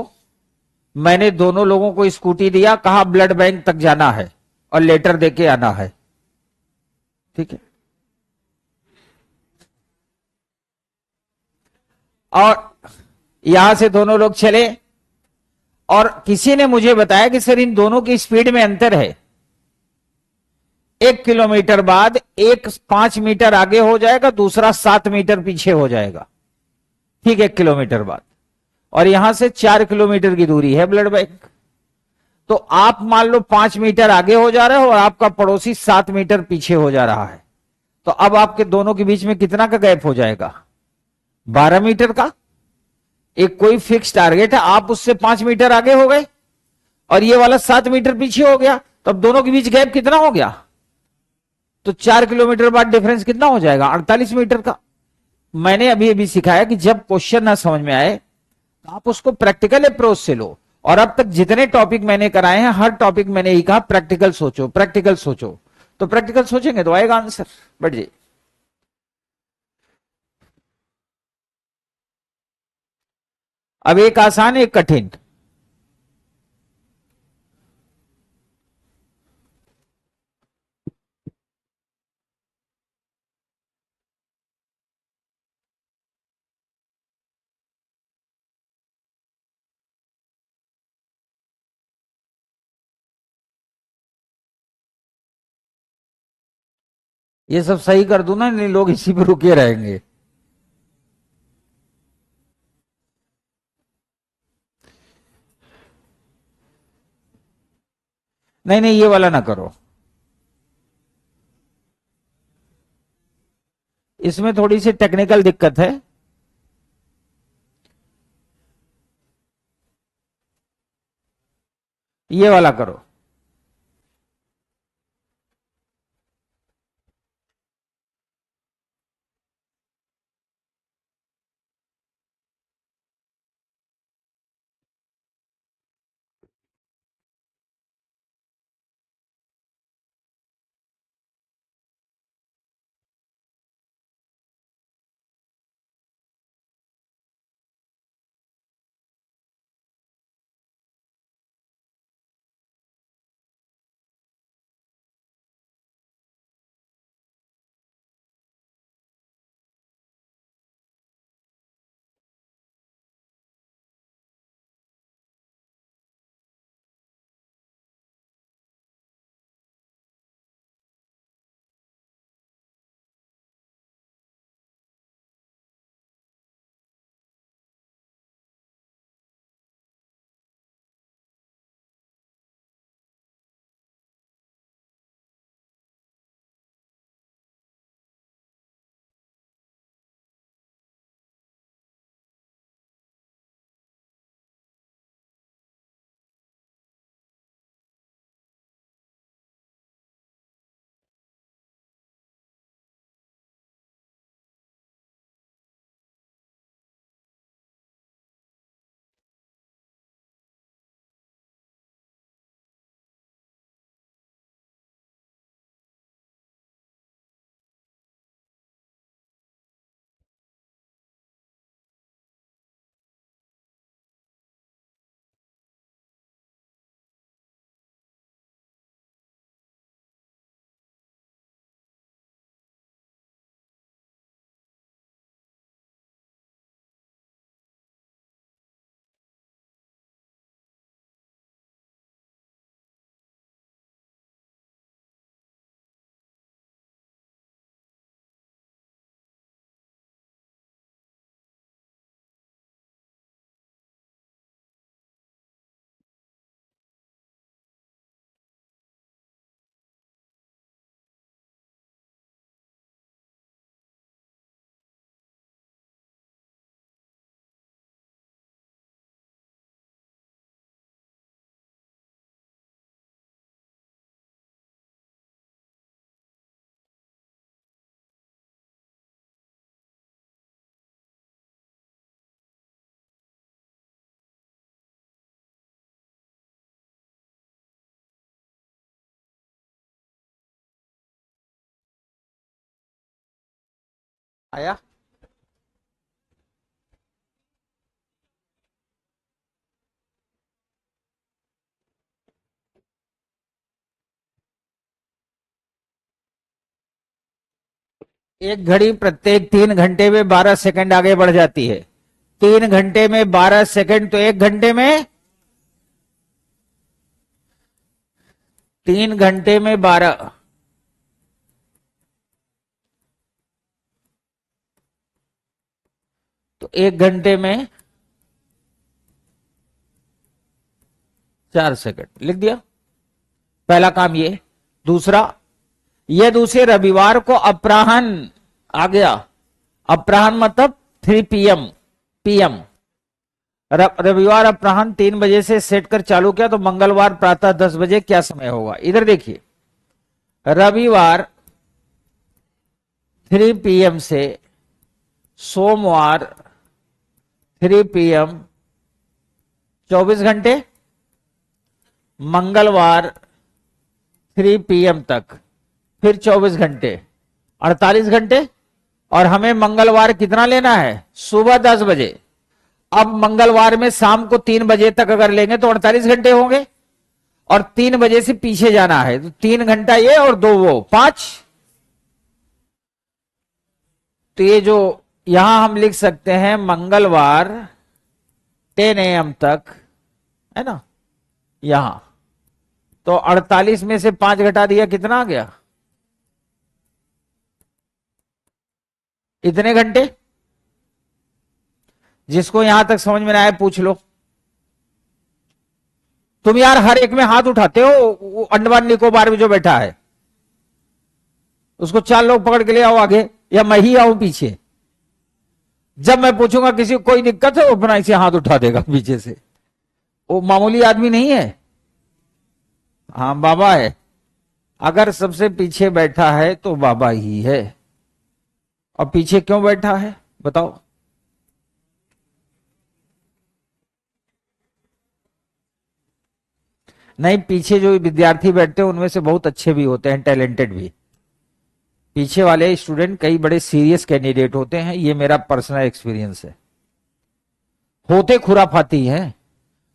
[SPEAKER 1] मैंने दोनों लोगों को स्कूटी दिया, कहा ब्लड बैंक तक जाना है और लेटर देके आना है, ठीक है? और यहां से दोनों लोग चले और किसी ने मुझे बताया कि सर इन दोनों की स्पीड में अंतर है, 1 किलोमीटर बाद एक 5 मीटर आगे हो जाएगा, दूसरा 7 मीटर पीछे हो जाएगा, ठीक, 1 किलोमीटर बाद। और यहां से 4 किलोमीटर की दूरी है ब्लड बैंक। तो आप मान लो 5 मीटर आगे हो जा रहे हो और आपका पड़ोसी 7 मीटर पीछे हो जा रहा है, तो अब आपके दोनों के बीच में कितना का गैप हो जाएगा? 12 मीटर का। एक कोई फिक्स टारगेट है, आप उससे 5 मीटर आगे हो गए और ये वाला 7 मीटर पीछे हो गया, तो अब दोनों के बीच गैप कितना हो गया? तो 4 किलोमीटर बाद डिफरेंस कितना हो जाएगा? 48 मीटर का। मैंने अभी अभी सिखाया कि जब क्वेश्चन ना समझ में आए तो आप उसको प्रैक्टिकल अप्रोच से लो। और अब तक जितने टॉपिक मैंने कराए हैं, हर टॉपिक मैंने ही कहा प्रैक्टिकल सोचो, प्रैक्टिकल सोचो। तो प्रैक्टिकल सोचेंगे तो आएगा आंसर। बढ़ जाइए। अब एक आसान एक कठिन। ये सब सही कर दूं ना, नहीं लोग इसी पे रुके रहेंगे। नहीं नहीं, ये वाला ना करो, इसमें थोड़ी सी टेक्निकल दिक्कत है। ये वाला करो। आया? एक घड़ी प्रत्येक 3 घंटे में 12 सेकंड आगे बढ़ जाती है। 3 घंटे में 12 सेकंड, तो 1 घंटे में 3 घंटे में 12, तो 1 घंटे में 4 सेकंड लिख दिया। पहला काम ये। दूसरा, ये दूसरे रविवार को अपराह्न आ गया। अपराह्न मतलब 3 PM। रविवार अपराह्न 3 बजे से सेट कर चालू किया, तो मंगलवार प्रातः 10 बजे क्या समय होगा? इधर देखिए, रविवार 3 PM से सोमवार 3 PM 24 घंटे, मंगलवार 3 PM तक फिर 24 घंटे 48 घंटे। और हमें मंगलवार कितना लेना है? सुबह 10 बजे। अब मंगलवार में शाम को 3 बजे तक अगर लेंगे तो 48 घंटे होंगे, और 3 बजे से पीछे जाना है, तो 3 घंटा ये और 2 वो, 5। तो ये जो यहां हम लिख सकते हैं मंगलवार 10 AM तक, है ना, यहां तो 48 में से 5 घटा दिया, कितना आ गया? इतने घंटे। जिसको यहां तक समझ में ना आए पूछ लो। तुम यार हर एक में हाथ उठाते हो। वो अंडमान निकोबार में जो बैठा है उसको 4 लोग पकड़ के ले आओ आगे, या मैं ही आऊं पीछे। जब मैं पूछूंगा किसी को कोई दिक्कत है, वो अपना इसे हाथ उठा देगा पीछे से। वो मामूली आदमी नहीं है, हाँ बाबा है। अगर सबसे पीछे बैठा है तो बाबा ही है। और पीछे क्यों बैठा है बताओ? नहीं, पीछे जो विद्यार्थी बैठते हैं उनमें से बहुत अच्छे भी होते हैं, टैलेंटेड भी। पीछे वाले स्टूडेंट कई बड़े सीरियस कैंडिडेट होते हैं, ये मेरा पर्सनल एक्सपीरियंस है। होते खुराफाती हैं।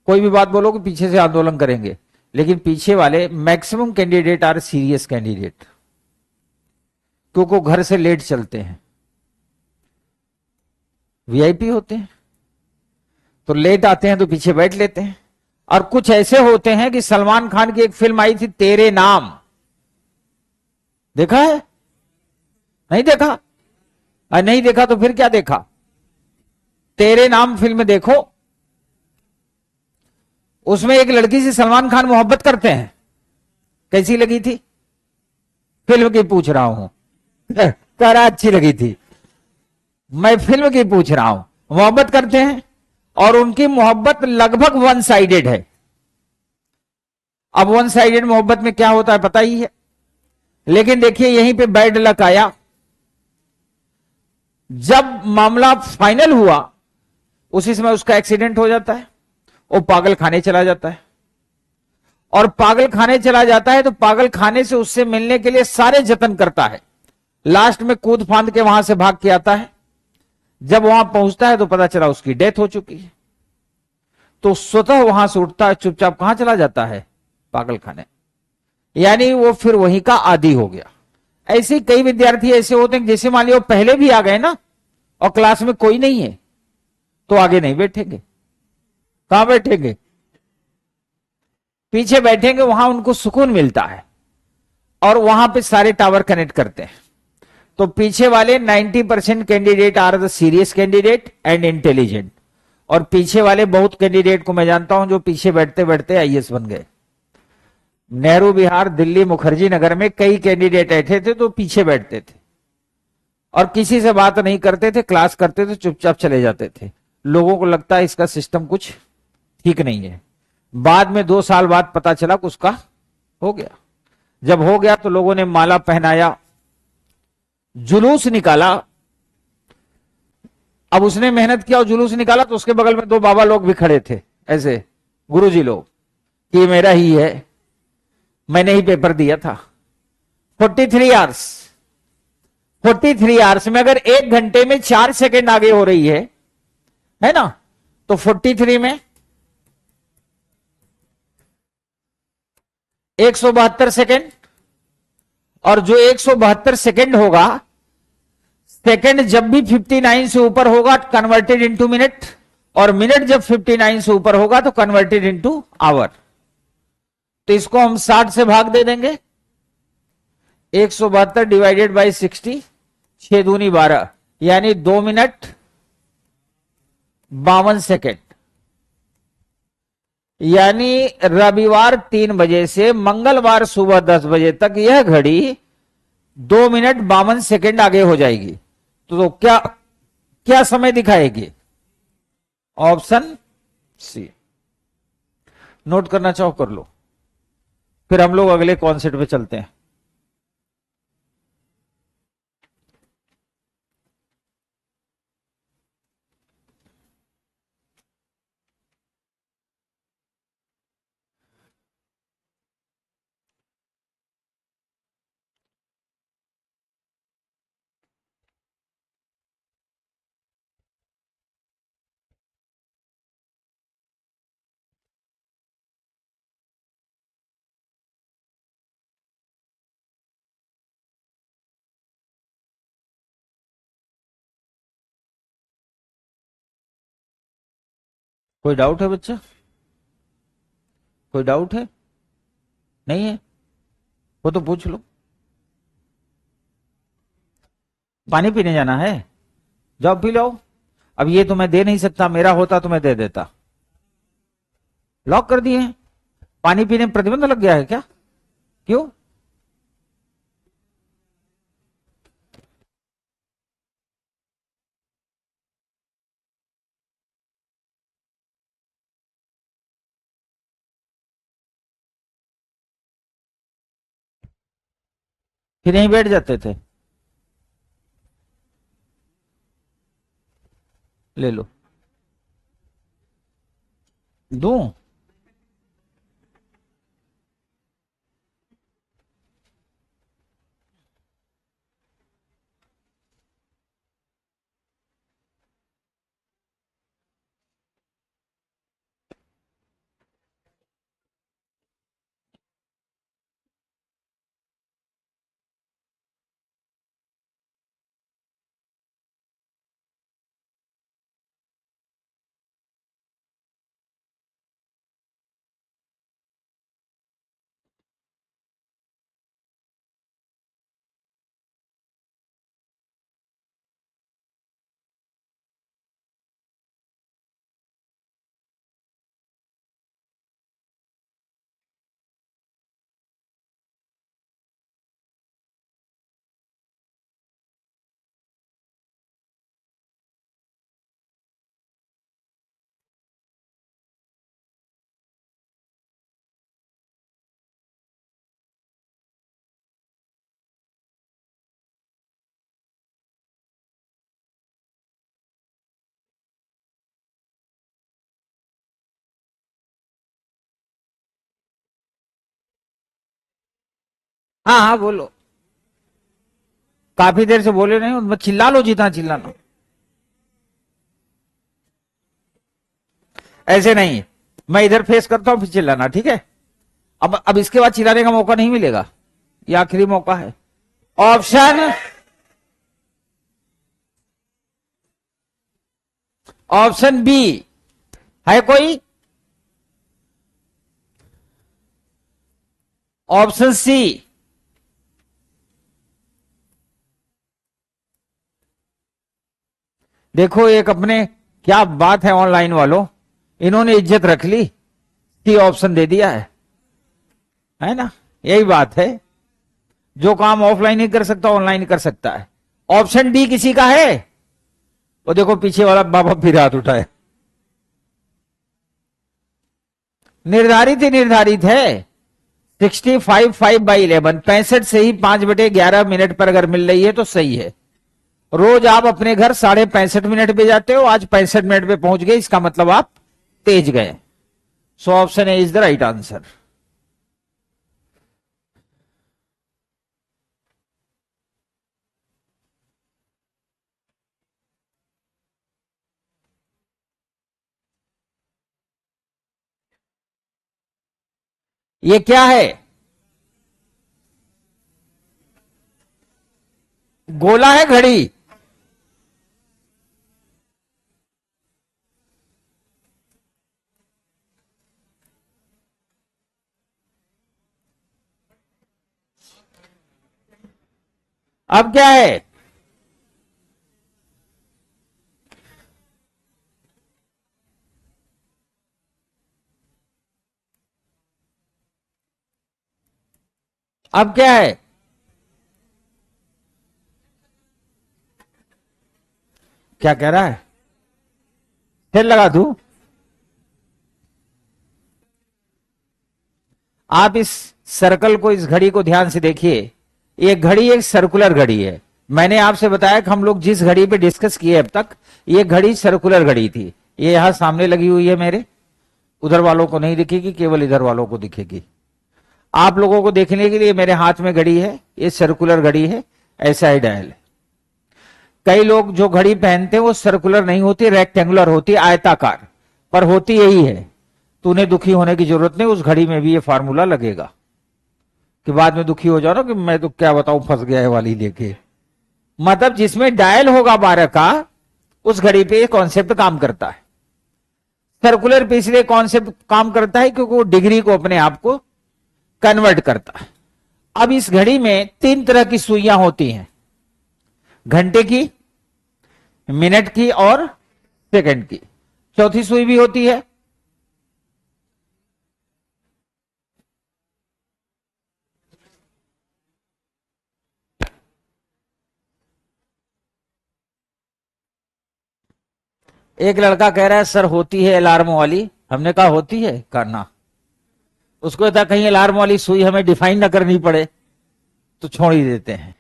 [SPEAKER 1] कोई भी बात बोलो कि पीछे से आंदोलन करेंगे, लेकिन पीछे वाले maximum candidate are serious candidate, क्योंकि वो घर से लेट चलते हैं, वीआईपी होते हैं, तो लेट आते हैं तो पीछे बैठ लेते हैं। और कुछ ऐसे होते हैं कि सलमान खान की एक फिल्म आई थी तेरे नाम, देखा है? नहीं देखा? नहीं देखा तो फिर क्या देखा? तेरे नाम फिल्म देखो। उसमें एक लड़की से सलमान खान मोहब्बत करते हैं। कैसी लगी थी? फिल्म की पूछ रहा हूं। करा अच्छी लगी थी। मैं फिल्म की पूछ रहा हूं। मोहब्बत करते हैं और उनकी मोहब्बत लगभग वन साइडेड है। अब वन साइडेड मोहब्बत में क्या होता है पता ही है। लेकिन देखिए यहीं पे बैड लक आया। जब मामला फाइनल हुआ उसी समय उसका एक्सीडेंट हो जाता है। वो पागल खाने चला जाता है, और पागल खाने चला जाता है तो पागल खाने से उससे मिलने के लिए सारे जतन करता है। लास्ट में कूद फांद के वहां से भाग के आता है। जब वहां पहुंचता है तो पता चला उसकी डेथ हो चुकी है। तो स्वतः वहां से उठता है, चुपचाप कहां चला जाता है? पागल खाने। यानी वो फिर वहीं का आदी हो गया। ऐसे कई विद्यार्थी ऐसे होते हैं, जैसे मान लियो पहले भी आ गए ना और क्लास में कोई नहीं है तो आगे नहीं बैठेंगे। कहां बैठेंगे? पीछे बैठेंगे, वहां उनको सुकून मिलता है और वहां पे सारे टावर कनेक्ट करते हैं। तो पीछे वाले 90% candidate are the serious candidate and intelligent, और पीछे वाले बहुत कैंडिडेट को मैं जानता हूं जो पीछे बैठते बैठते आईएएस बन गए। नेहरू विहार, दिल्ली, मुखर्जी नगर में कई कैंडिडेट बैठे थे तो पीछे बैठते थे और किसी से बात नहीं करते थे, क्लास करते थे, चुपचाप चले जाते थे। लोगों को लगता है इसका सिस्टम कुछ ठीक नहीं है। बाद में 2 साल बाद पता चला कि उसका हो गया। जब हो गया तो लोगों ने माला पहनाया, जुलूस निकाला। अब उसने मेहनत किया और जुलूस निकाला तो उसके बगल में 2 बाबा लोग भी खड़े थे, ऐसे गुरुजी लोग, कि मेरा ही है, मैंने ही पेपर दिया था। 43 आवर्स 43 आवर्स में अगर 1 घंटे में 4 सेकंड आगे हो रही है ना, तो 43 में 172 सेकंड, और जो 172 सेकंड होगा, सेकंड जब भी 59 से ऊपर होगा कन्वर्टेड इनटू मिनट, और मिनट जब 59 से ऊपर होगा तो कन्वर्टेड इनटू आवर। तो इसको हम 60 से भाग दे देंगे, 172 डिवाइडेड बाई 60, 6 दूनी 12, यानी 2 मिनट 52 सेकेंड। यानी रविवार 3 बजे से मंगलवार सुबह 10 बजे तक यह घड़ी 2 मिनट 52 सेकेंड आगे हो जाएगी। तो क्या क्या समय दिखाएगी? Option C. नोट करना चाहो कर लो, फिर हम लोग अगले कॉन्सेप्ट पे चलते हैं। कोई डाउट है बच्चा? कोई डाउट है? नहीं है? वो तो पूछ लो। पानी पीने जाना है? जाओ पी लो। अब ये तो मैं दे नहीं सकता, मेरा होता तो मैं दे देता। लॉक कर दिए हैं। पानी पीने में प्रतिबंध लग गया है क्या? क्यों? फिर यहीं बैठ जाते थे। ले लो। दूं? हाँ हाँ बोलो। काफी देर से बोले नहीं, उनमें चिल्ला लो जितना चिल्लाना। ऐसे नहीं, मैं इधर फेस करता हूं फिर चिल्लाना, ठीक है? अब इसके बाद चिल्लाने का मौका नहीं मिलेगा, ये आखिरी मौका है। ऑप्शन ऑप्शन बी है कोई? Option C? देखो एक अपने, क्या बात है ऑनलाइन वालों, इन्होंने इज्जत रख ली, सी ऑप्शन दे दिया है ना? यही बात है, जो काम ऑफलाइन नहीं कर सकता ऑनलाइन कर सकता है। ऑप्शन डी किसी का है? वो देखो पीछे वाला बाबा फिर हाथ उठाए। निर्धारित ही निर्धारित है। 65/11, 65 से ही 5/11 पर अगर मिल रही है तो सही है। रोज आप अपने घर 65.5 पे जाते हो, आज 65 पे पहुंच गए, इसका मतलब आप तेज गए। So option A is the right answer. ये क्या है? गोला है घड़ी? अब क्या है? अब क्या है? क्या कह रहा है? फिर लगा दूं? आप इस सर्कल को, इस घड़ी को ध्यान से देखिए। ये घड़ी एक सर्कुलर घड़ी है। मैंने आपसे बताया कि हम लोग जिस घड़ी पे डिस्कस किए अब तक, ये घड़ी सर्कुलर घड़ी थी। ये यहां सामने लगी हुई है मेरे, उधर वालों को नहीं दिखेगी, केवल इधर वालों को दिखेगी। आप लोगों को देखने के लिए मेरे हाथ में घड़ी है, ये सर्कुलर घड़ी है, ऐसा ही डायल है। कई लोग जो घड़ी पहनते हैं वो सर्कुलर नहीं होती, रेक्टेंगुलर होती, आयताकार, पर होती यही है। तो उन्हें दुखी होने की जरूरत नहीं, उस घड़ी में भी ये फार्मूला लगेगा कि बाद में दुखी हो जाओ ना कि मैं तो क्या बताऊं फंस गया है वाली लेके। मतलब जिसमें डायल होगा 12 का, उस घड़ी पे ये कॉन्सेप्ट काम करता है। सर्कुलर पे इसलिए कॉन्सेप्ट काम करता है क्योंकि वो डिग्री को अपने आप को कन्वर्ट करता है। अब इस घड़ी में 3 तरह की सुइयां होती हैं, घंटे की, मिनट की और सेकंड की। चौथी सुई भी होती है। एक लड़का कह रहा है सर होती है अलार्म वाली। हमने कहा होती है, करना। उसको था कहीं अलार्म वाली सुई हमें डिफाइन ना करनी पड़े, तो छोड़ ही देते हैं।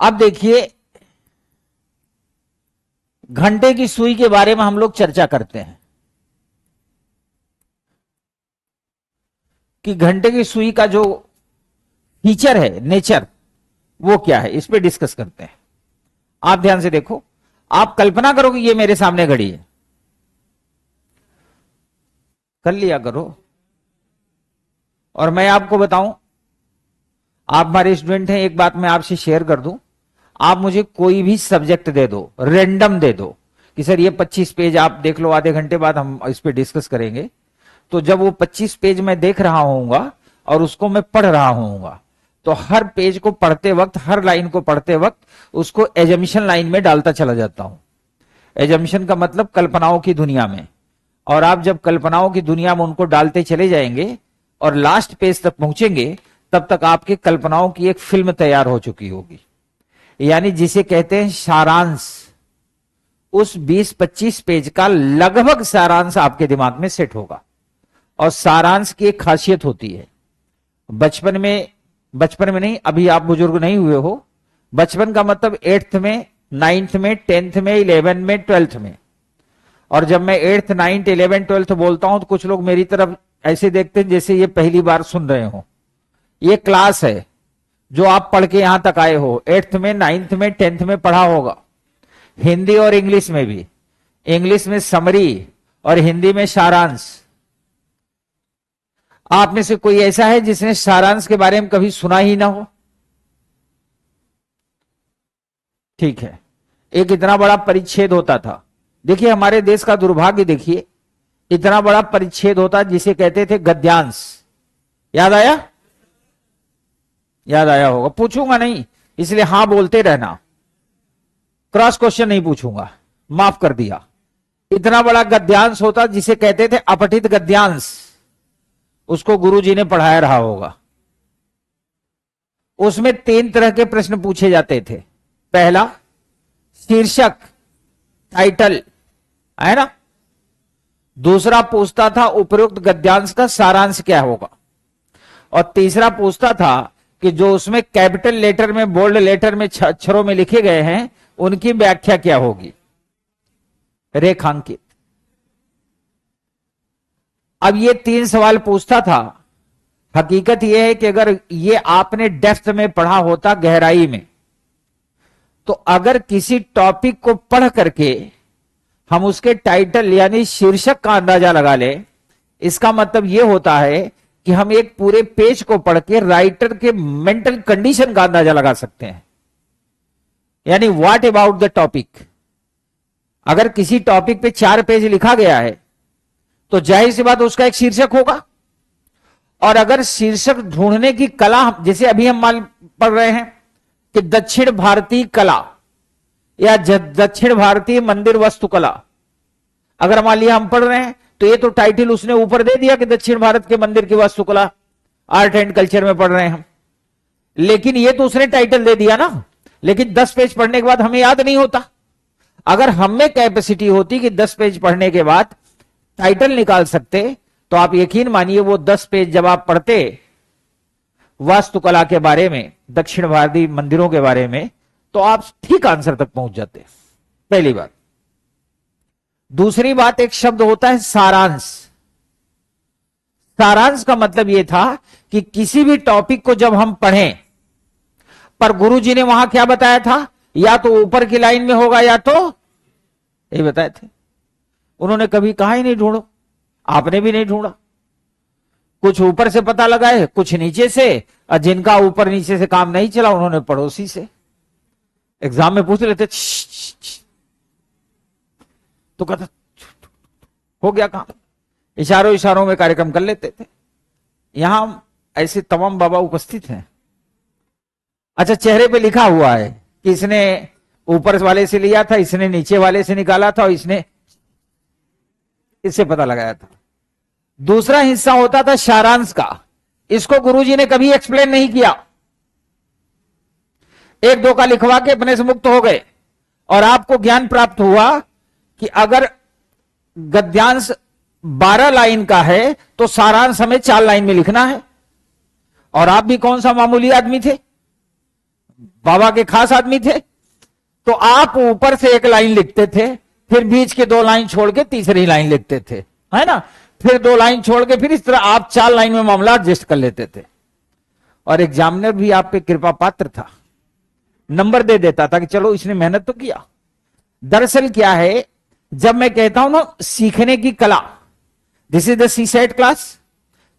[SPEAKER 1] अब देखिए, घंटे की सुई के बारे में हम लोग चर्चा करते हैं कि घंटे की सुई का जो फीचर है, नेचर, वो क्या है, इस पे डिस्कस करते हैं। आप ध्यान से देखो, आप कल्पना करो कि ये मेरे सामने घड़ी है, कर लिया करो। और मैं आपको बताऊं, आप हमारे स्टूडेंट हैं, एक बात मैं आपसे शेयर कर दूं। आप मुझे कोई भी सब्जेक्ट दे दो, रैंडम दे दो कि सर ये 25 पेज आप देख लो, आधे घंटे बाद हम इस पे डिस्कस करेंगे। तो जब वो 25 पेज मैं देख रहा होऊंगा और उसको मैं पढ़ रहा होऊंगा, तो हर पेज को पढ़ते वक्त, हर लाइन को पढ़ते वक्त उसको एजम्पशन लाइन में डालता चला जाता हूं। एजम्पशन का मतलब कल्पनाओं की दुनिया में। और आप जब कल्पनाओं की दुनिया में उनको डालते चले जाएंगे और लास्ट पेज तक पहुंचेंगे, तब तक आपके कल्पनाओं की एक फिल्म तैयार हो चुकी होगी। यानी जिसे कहते हैं सारांश। उस 20-25 पेज का लगभग सारांश आपके दिमाग में सेट होगा। और सारांश की एक खासियत होती है, बचपन में नहीं, अभी आप बुजुर्ग नहीं हुए हो, बचपन का मतलब 8th में, 9th में, 10th में, 11th में, 12th में। और जब मैं 8th, 9th, 11th, 12th बोलता हूं तो कुछ लोग मेरी तरफ ऐसे देखते हैं जैसे ये पहली बार सुन रहे हो। ये क्लास है जो आप पढ़ के यहां तक आए हो। 8th में, 9th में, 10th में पढ़ा होगा, हिंदी और इंग्लिश में भी। इंग्लिश में समरी और हिंदी में सारांश। आप में से कोई ऐसा है जिसने सारांश के बारे में कभी सुना ही ना हो? ठीक है। एक इतना बड़ा परिच्छेद होता था। देखिए हमारे देश का दुर्भाग्य देखिए, इतना बड़ा परिच्छेद होता जिसे कहते थे गद्यांश। याद आया? याद आया होगा, पूछूंगा नहीं, इसलिए हां बोलते रहना, क्रॉस क्वेश्चन नहीं पूछूंगा, माफ कर दिया। इतना बड़ा गद्यांश होता जिसे कहते थे अपठित गद्यांश। उसको गुरुजी ने पढ़ाया रहा होगा। उसमें 3 तरह के प्रश्न पूछे जाते थे। पहला शीर्षक, टाइटल, है ना। दूसरा पूछता था उपरोक्त गद्यांश का सारांश क्या होगा। और तीसरा पूछता था कि जो उसमें कैपिटल लेटर में, बोल्ड लेटर में, अक्षरों में लिखे गए हैं, उनकी व्याख्या क्या होगी, रेखांकित। अब ये 3 सवाल पूछता था। हकीकत यह है कि अगर ये आपने डेप्थ में पढ़ा होता, गहराई में, तो अगर किसी टॉपिक को पढ़ करके हम उसके टाइटल यानी शीर्षक का अंदाजा लगा ले, इसका मतलब यह होता है कि हम एक पूरे पेज को पढ़ के राइटर के मेंटल कंडीशन का अंदाजा लगा सकते हैं। यानी व्हाट अबाउट द टॉपिक। अगर किसी टॉपिक पे 4 पेज लिखा गया है तो जाहिर सी बात उसका एक शीर्षक होगा, और अगर शीर्षक ढूंढने की कला, जैसे अभी हम पढ़ रहे हैं कि दक्षिण भारतीय कला या दक्षिण भारतीय मंदिर वास्तुकला, अगर मान लिया हम पढ़ रहे हैं तो ये तो टाइटल उसने ऊपर दे दिया कि दक्षिण भारत के मंदिर की वास्तुकला, आर्ट एंड कल्चर में पढ़ रहे हैं हम, लेकिन ये तो उसने टाइटल दे दिया ना। लेकिन 10 पेज पढ़ने के बाद हमें याद नहीं होता। अगर हमें कैपेसिटी होती कि 10 पेज पढ़ने के बाद टाइटल निकाल सकते, तो आप यकीन मानिए वो 10 पेज जब आप पढ़ते वास्तुकला के बारे में, दक्षिण भारतीय मंदिरों के बारे में, तो आप ठीक आंसर तक पहुंच जाते। पहली बात। दूसरी बात, एक शब्द होता है सारांश। सारांश का मतलब यह था कि किसी भी टॉपिक को जब हम पढ़ें, पर गुरुजी ने वहां क्या बताया था, या तो ऊपर की लाइन में होगा या तो ये बताए थे। उन्होंने कभी कहा ही नहीं ढूंढो, आपने भी नहीं ढूंढा। कुछ ऊपर से पता लगाए, कुछ नीचे से, और जिनका ऊपर नीचे से काम नहीं चला उन्होंने पड़ोसी से एग्जाम में पूछ लेते, तो कहता हो गया काम, इशारों इशारों में कार्यक्रम कर लेते थे। यहां ऐसे तमाम बाबा उपस्थित हैं। अच्छा, चेहरे पे लिखा हुआ है कि इसने ऊपर वाले से लिया था, इसने नीचे वाले से निकाला था, और इसने इससे पता लगाया था। दूसरा हिस्सा होता था सारांश का। इसको गुरुजी ने कभी एक्सप्लेन नहीं किया, 1-2 का लिखवा के अपने से मुक्त हो गए, और आपको ज्ञान प्राप्त हुआ कि अगर गद्यांश 12 लाइन का है तो सारांश हमें 4 लाइन में लिखना है। और आप भी कौन सा मामूली आदमी थे, बाबा के खास आदमी थे, तो आप ऊपर से 1 लाइन लिखते थे, फिर बीच के 2 लाइन छोड़ के तीसरी लाइन लिखते थे, है ना, फिर 2 लाइन छोड़ के, फिर इस तरह आप 4 लाइन में मामला एडजस्ट कर लेते थे। और एग्जामिनर भी आप पे कृपा पात्र था, नंबर दे देता था कि चलो इसने मेहनत तो किया। दरअसल क्या है, जब मैं कहता हूं ना सीखने की कला, this is the CSAT class.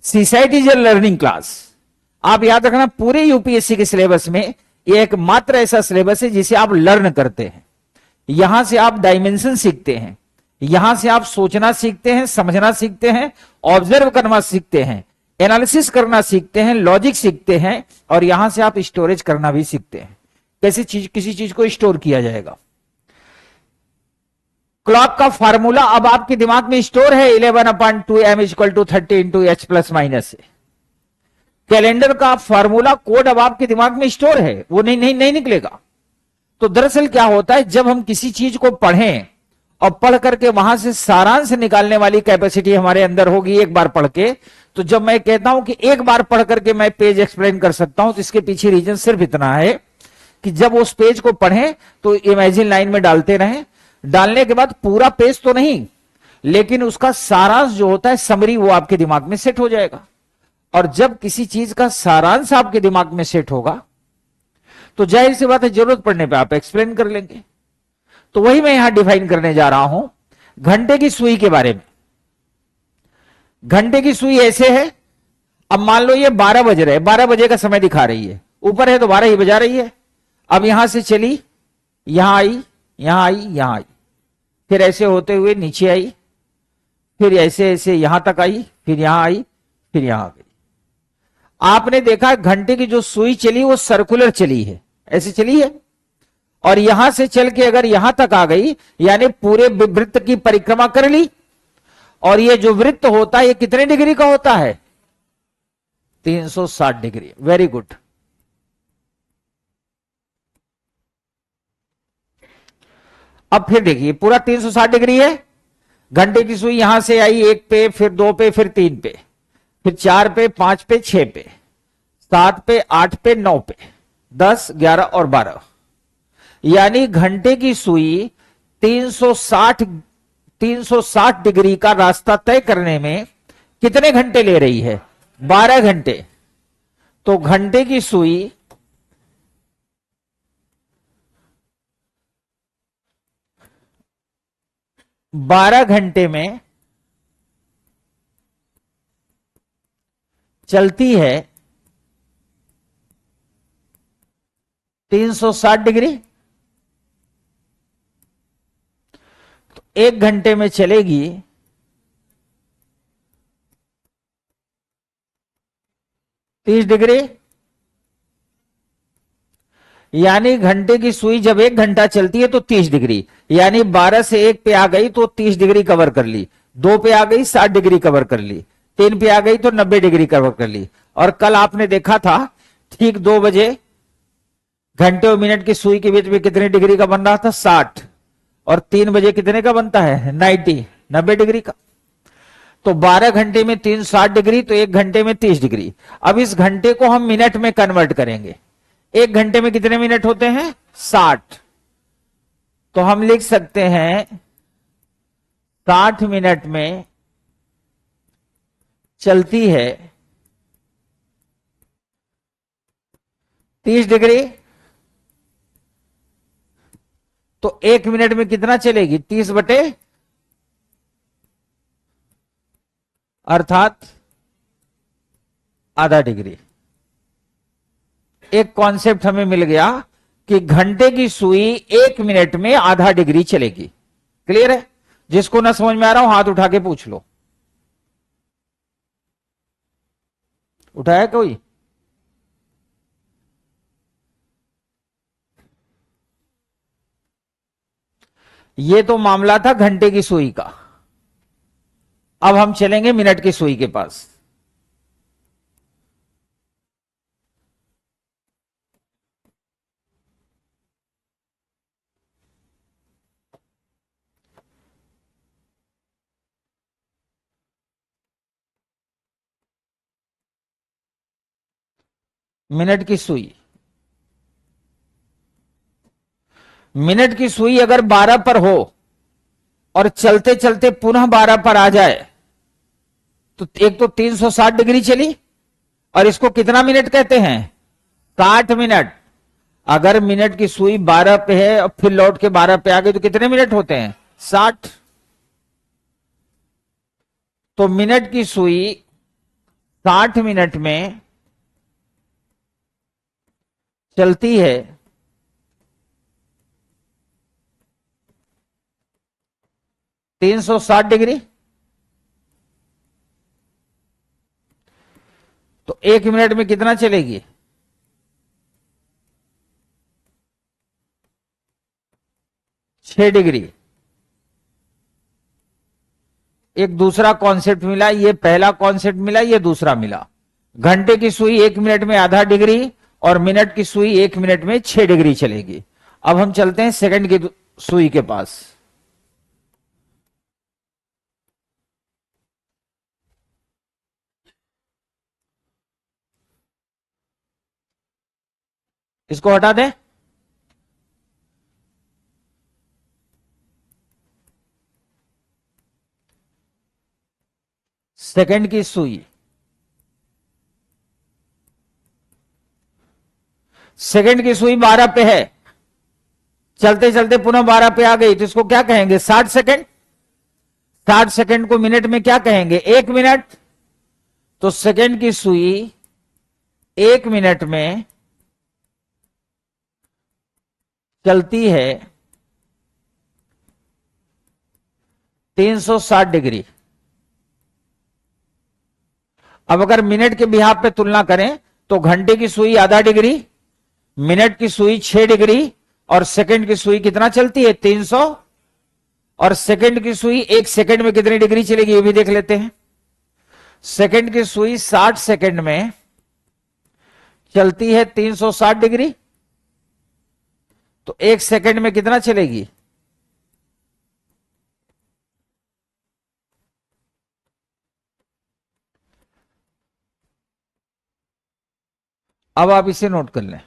[SPEAKER 1] CSAT is a learning class. आप याद रखना, पूरे यूपीएससी के सिलेबस में ये एकमात्र ऐसा सिलेबस है जिसे आप लर्न करते हैं। यहां से आप डायमेंशन सीखते हैं, यहां से आप सोचना सीखते हैं, समझना सीखते हैं, ऑब्जर्व करना सीखते हैं, एनालिसिस करना सीखते हैं, लॉजिक सीखते हैं, और यहां से आप स्टोरेज करना भी सीखते हैं, कैसे किसी चीज को स्टोर किया जाएगा। क्लॉक का फार्मूला अब आपके दिमाग में स्टोर है, 11/2 m = 30 × h ± a। कैलेंडर का फार्मूला कोड अब आपके दिमाग में स्टोर है, वो नहीं निकलेगा। तो दरअसल क्या होता है, जब हम किसी चीज को पढ़ें और पढ़ करके वहां से सारांश निकालने वाली कैपेसिटी हमारे अंदर होगी एक बार पढ़ के, तो जब मैं कहता हूं कि एक बार पढ़ करके मैं पेज एक्सप्लेन कर सकता हूं, तो इसके पीछे रीजन सिर्फ इतना है कि जब उस पेज को पढ़ें तो इमेजिन लाइन में डालते रहें, डालने के बाद पूरा पेज तो नहीं, लेकिन उसका सारांश जो होता है, समरी, वो आपके दिमाग में सेट हो जाएगा। और जब किसी चीज का सारांश आपके दिमाग में सेट होगा तो जाहिर सी बात है जरूरत पड़ने पे आप एक्सप्लेन कर लेंगे। तो वही मैं यहां डिफाइन करने जा रहा हूं घंटे की सुई के बारे में। घंटे की सुई ऐसे है, अब मान लो ये 12 बज रहे, 12 बजे का समय दिखा रही है, ऊपर है तो 12 ही बजा रही है। अब यहां से चली, यहां आई, यहां आई, यहां आई, फिर ऐसे होते हुए नीचे आई, फिर ऐसे ऐसे यहां तक आई, फिर यहां आई, फिर यहां आ गई। आपने देखा घंटे की जो सुई चली वो सर्कुलर चली है, ऐसे चली है, और यहां से चल के अगर यहां तक आ गई, यानी पूरे वृत्त की परिक्रमा कर ली। और ये जो वृत्त होता है ये कितने डिग्री का होता है, 360 डिग्री। Very good. अब फिर देखिए पूरा 360 डिग्री है। घंटे की सुई यहां से आई 1 पे, फिर 2 पे, फिर 3 पे, फिर 4 पे, 5 पे, 6 पे, 7 पे, 8 पे, 9 पे, 10, 11 और 12, यानी घंटे की सुई 360 डिग्री का रास्ता तय करने में कितने घंटे ले रही है, 12 घंटे। तो घंटे की सुई 12 घंटे में चलती है 360 डिग्री, तो 1 घंटे में चलेगी 30 डिग्री। यानी घंटे की सुई जब 1 घंटा चलती है तो 30 डिग्री, यानी 12 से 1 पे आ गई तो 30 डिग्री कवर कर ली, 2 पे आ गई 60 डिग्री कवर कर ली, 3 पे आ गई तो 90 डिग्री कवर कर ली। और कल आपने देखा था ठीक 2 बजे घंटे और मिनट की सुई के बीच में कितने डिग्री का बन रहा था, 60, और 3 बजे कितने का बनता है, 90 डिग्री का। तो 12 घंटे में 360 डिग्री, तो 1 घंटे में 30 डिग्री। अब इस घंटे को हम मिनट में कन्वर्ट करेंगे। 1 घंटे में कितने मिनट होते हैं, 60। तो हम लिख सकते हैं 60 मिनट में चलती है 30 डिग्री। तो 1 मिनट में कितना चलेगी, 30/, अर्थात आधा डिग्री। एक कॉन्सेप्ट हमें मिल गया कि घंटे की सुई 1 मिनट में आधा डिग्री चलेगी। क्लियर है? जिसको ना समझ में आ रहा हो हाथ उठा के पूछ लो। उठाया कोई? ये तो मामला था घंटे की सुई का। अब हम चलेंगे मिनट की सुई के पास। मिनट की सुई, मिनट की सुई अगर 12 पर हो और चलते चलते पुनः 12 पर आ जाए तो एक तो 360 डिग्री चली, और इसको कितना मिनट कहते हैं, 60 मिनट। अगर मिनट की सुई 12 पे है और फिर लौट के 12 पे आ गई तो कितने मिनट होते हैं, 60। तो मिनट की सुई 60 मिनट में चलती है 360 डिग्री। तो 1 मिनट में कितना चलेगी, 6 डिग्री। एक दूसरा कॉन्सेप्ट मिला, ये पहला कॉन्सेप्ट मिला, ये दूसरा मिला। घंटे की सुई 1 मिनट में आधा डिग्री और मिनट की सुई 1 मिनट में 6 डिग्री चलेगी। अब हम चलते हैं सेकंड की सुई के पास। इसको हटा दें। सेकंड की सुई, सेकंड की सुई 12 पे है, चलते चलते पुनः 12 पे आ गई तो इसको क्या कहेंगे, 60 सेकंड। 60 सेकंड को मिनट में क्या कहेंगे, 1 मिनट। तो सेकंड की सुई 1 मिनट में चलती है 360 डिग्री। अब अगर मिनट के बिहाफ पे तुलना करें तो घंटे की सुई आधा डिग्री, मिनट की सुई 6 डिग्री, और सेकंड की सुई कितना चलती है, 300। और सेकंड की सुई 1 सेकंड में कितनी डिग्री चलेगी ये भी देख लेते हैं। सेकंड की सुई 60 सेकंड में चलती है 360 डिग्री। तो 1 सेकंड में कितना चलेगी, अब आप इसे नोट कर लें।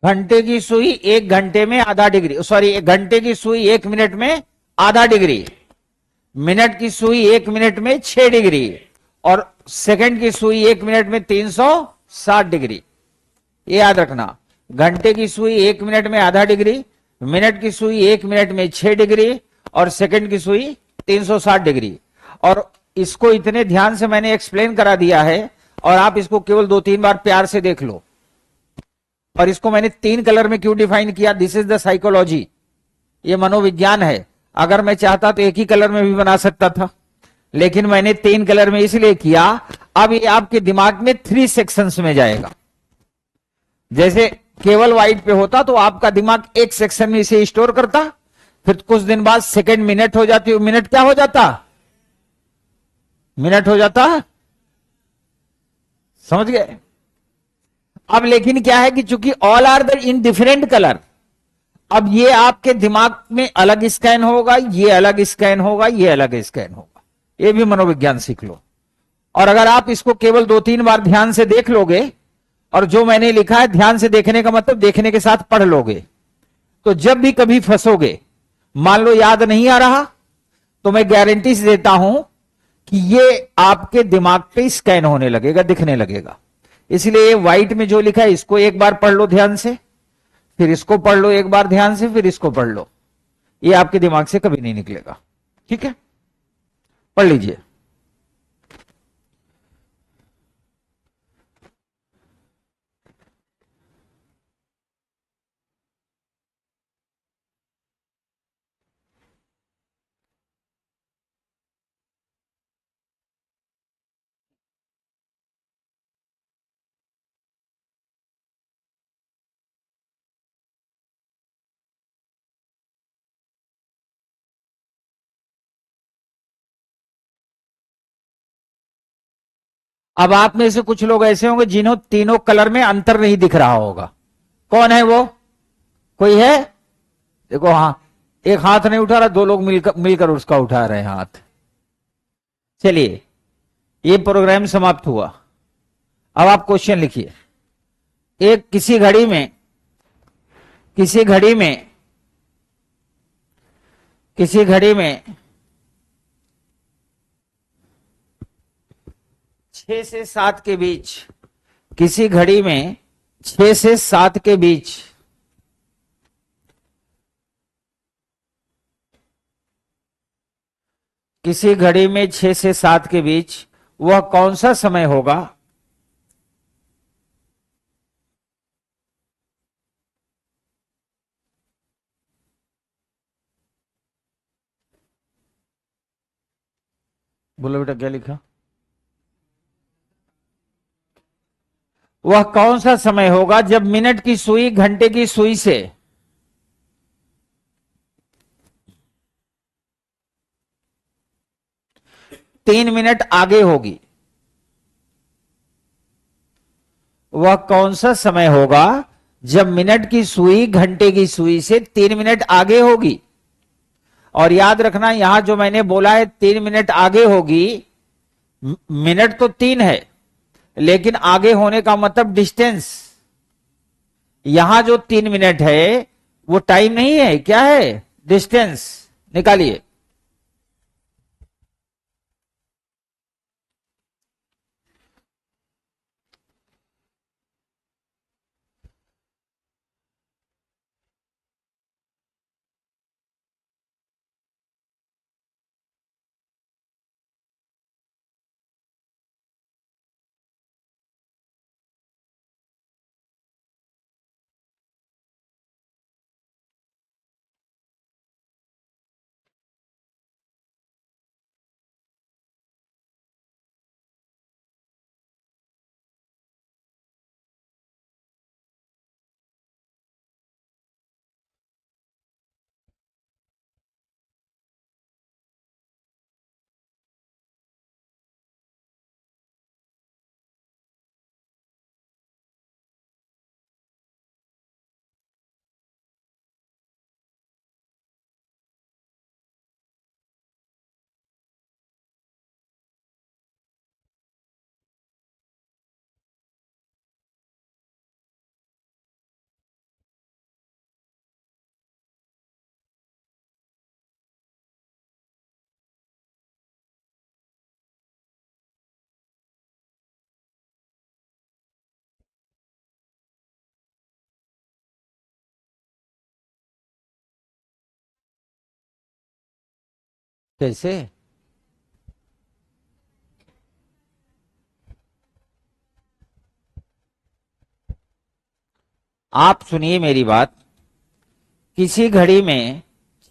[SPEAKER 1] घंटे की सुई 1 घंटे में आधा डिग्री, सॉरी, घंटे की सुई 1 मिनट में आधा डिग्री, मिनट की सुई 1 मिनट में 6 डिग्री, और सेकंड की सुई 1 मिनट में 360 डिग्री। ये याद रखना, घंटे की सुई 1 मिनट में आधा डिग्री, मिनट की सुई 1 मिनट में 6 डिग्री, और सेकंड की सुई 360 डिग्री। और इसको इतने ध्यान से मैंने एक्सप्लेन करा दिया है, और आप इसको केवल 2-3 बार प्यार से देख लो। और इसको मैंने 3 कलर में क्यों डिफाइन किया? दिस इज द साइकोलॉजी, ये मनोविज्ञान है। अगर मैं चाहता तो एक ही कलर में भी बना सकता था, लेकिन मैंने 3 कलर में इसलिए किया, अब ये आपके दिमाग में 3 सेक्शंस में जाएगा। जैसे केवल व्हाइट पे होता तो आपका दिमाग एक सेक्शन में इसे स्टोर करता, फिर कुछ दिन बाद सेकंड मिनट हो जाती, मिनट क्या हो जाता? मिनट हो जाता, समझ गए? अब लेकिन क्या है कि चूंकि all are the in different colour, अब ये आपके दिमाग में अलग स्कैन होगा, ये अलग स्कैन होगा, ये अलग स्कैन होगा। ये भी मनोविज्ञान सीख लो। और अगर आप इसको केवल 2-3 बार ध्यान से देख लोगे, और जो मैंने लिखा है ध्यान से देखने का मतलब देखने के साथ पढ़ लोगे, तो जब भी कभी फंसोगे, मान लो याद नहीं आ रहा, तो मैं गारंटी से देता हूं कि ये आपके दिमाग पे स्कैन होने लगेगा, दिखने लगेगा। इसलिए व्हाइट में जो लिखा है इसको एक बार पढ़ लो ध्यान से, फिर इसको पढ़ लो एक बार ध्यान से, फिर इसको पढ़ लो। ये आपके दिमाग से कभी नहीं निकलेगा। ठीक है, पढ़ लीजिए। अब आप में से कुछ लोग ऐसे होंगे जिन्हों तीनों कलर में अंतर नहीं दिख रहा होगा। कौन है वो? कोई है? देखो, हाँ, एक हाथ नहीं उठा रहा, 2 लोग मिलकर मिलकर उसका उठा रहे हैं हाथ। चलिए, ये प्रोग्राम समाप्त हुआ। अब आप क्वेश्चन लिखिए। एक किसी घड़ी में किसी घड़ी में 6 से 7 के बीच, किसी घड़ी में 6 से 7 के बीच किसी घड़ी में 6 से 7 के बीच वह कौन सा समय होगा बोलो बेटा, क्या लिखा? वह कौन सा समय होगा जब मिनट की सुई घंटे की सुई से 3 मिनट आगे होगी? वह कौन सा समय होगा जब मिनट की सुई घंटे की सुई से 3 मिनट आगे होगी? और याद रखना, यहां जो मैंने बोला है 3 मिनट आगे होगी, मिनट तो 3 है, लेकिन आगे होने का मतलब डिस्टेंस। यहां जो 3 मिनट है वो टाइम नहीं है, क्या है? डिस्टेंस। निकालिए। कैसे? आप सुनिए मेरी बात। किसी घड़ी में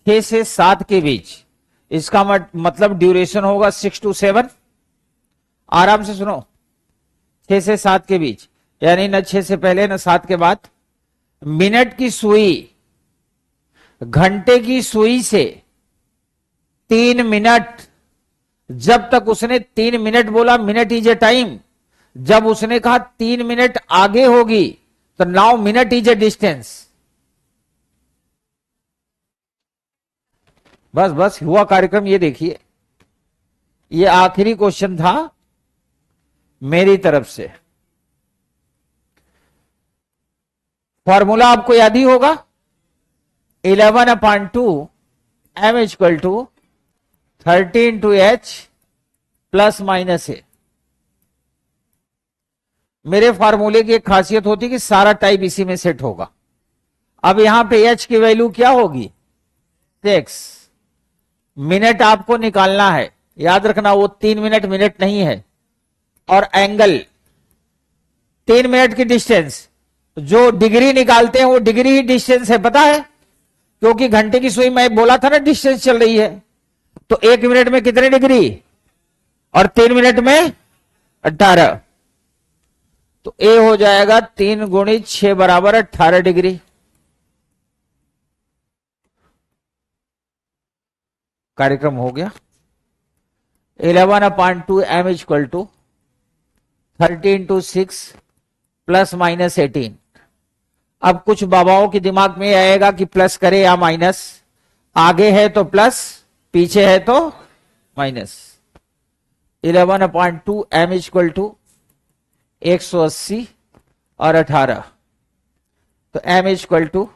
[SPEAKER 1] 6 से 7 के बीच, इसका मतलब ड्यूरेशन होगा 6 to 7। आराम से सुनो, 6 से 7 के बीच, यानी न 6 से पहले न 7 के बाद। मिनट की सुई घंटे की सुई से 3 मिनट, जब तक उसने 3 मिनट बोला, मिनट इज ए टाइम, जब उसने कहा 3 मिनट आगे होगी तो now minute is a distance. बस बस हुआ कार्यक्रम। ये देखिए, ये आखिरी क्वेश्चन था मेरी तरफ से। फॉर्मूला आपको याद ही होगा, 11/2 m equal to 13/h plus minus a. मेरे फार्मूले की एक खासियत होती है कि सारा टाइप इसी में सेट होगा। अब यहां पे h की वैल्यू क्या होगी? 6। मिनट आपको निकालना है, याद रखना वो 3 मिनट मिनट नहीं है। और एंगल 3 मिनट की डिस्टेंस, जो डिग्री निकालते हैं वो डिग्री ही डिस्टेंस है, पता है? क्योंकि घंटे की सुई में बोला था ना डिस्टेंस चल रही है। तो 1 मिनट में कितने डिग्री और 3 मिनट में 18। तो ए हो जाएगा 3 गुणित 6 बराबर 18 डिग्री। कार्यक्रम हो गया। 11/2 m equal to 13/6 plus minus 18। अब कुछ बाबाओं के दिमाग में आएगा कि प्लस करे या माइनस, आगे है तो प्लस, पीछे है तो माइनस। 11/2 m इक्वल टू 180 और 18, तो m इक्वल टू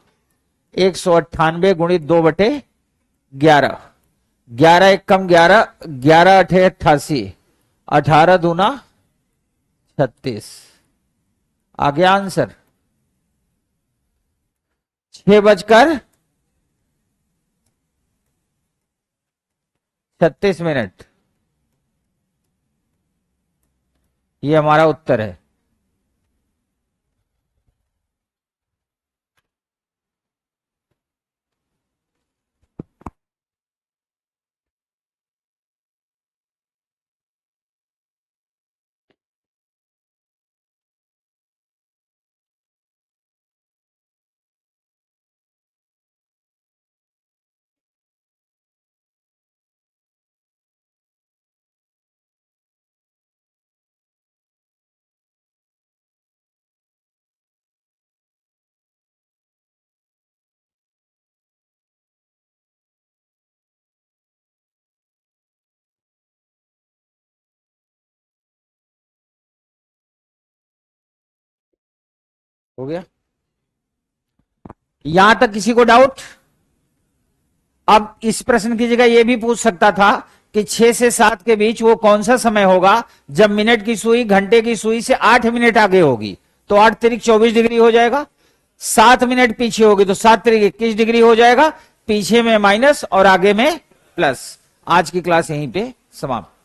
[SPEAKER 1] 198 गुणित 2/11। 11 एक कम 11, 11 अठे 88, 18 दूना 36। आ गया आंसर। 6:36। ये हमारा उत्तर है। हो गया। यहां तक किसी को डाउट? अब इस प्रश्न की जगह यह भी पूछ सकता था कि 6 से 7 के बीच वो कौन सा समय होगा जब मिनट की सुई घंटे की सुई से 8 मिनट आगे होगी, तो 8 तिरिक 24 डिग्री हो जाएगा। 7 मिनट पीछे होगी तो 7 तिरिक 21 डिग्री हो जाएगा। पीछे में माइनस और आगे में प्लस। आज की क्लास यहीं पे समाप्त।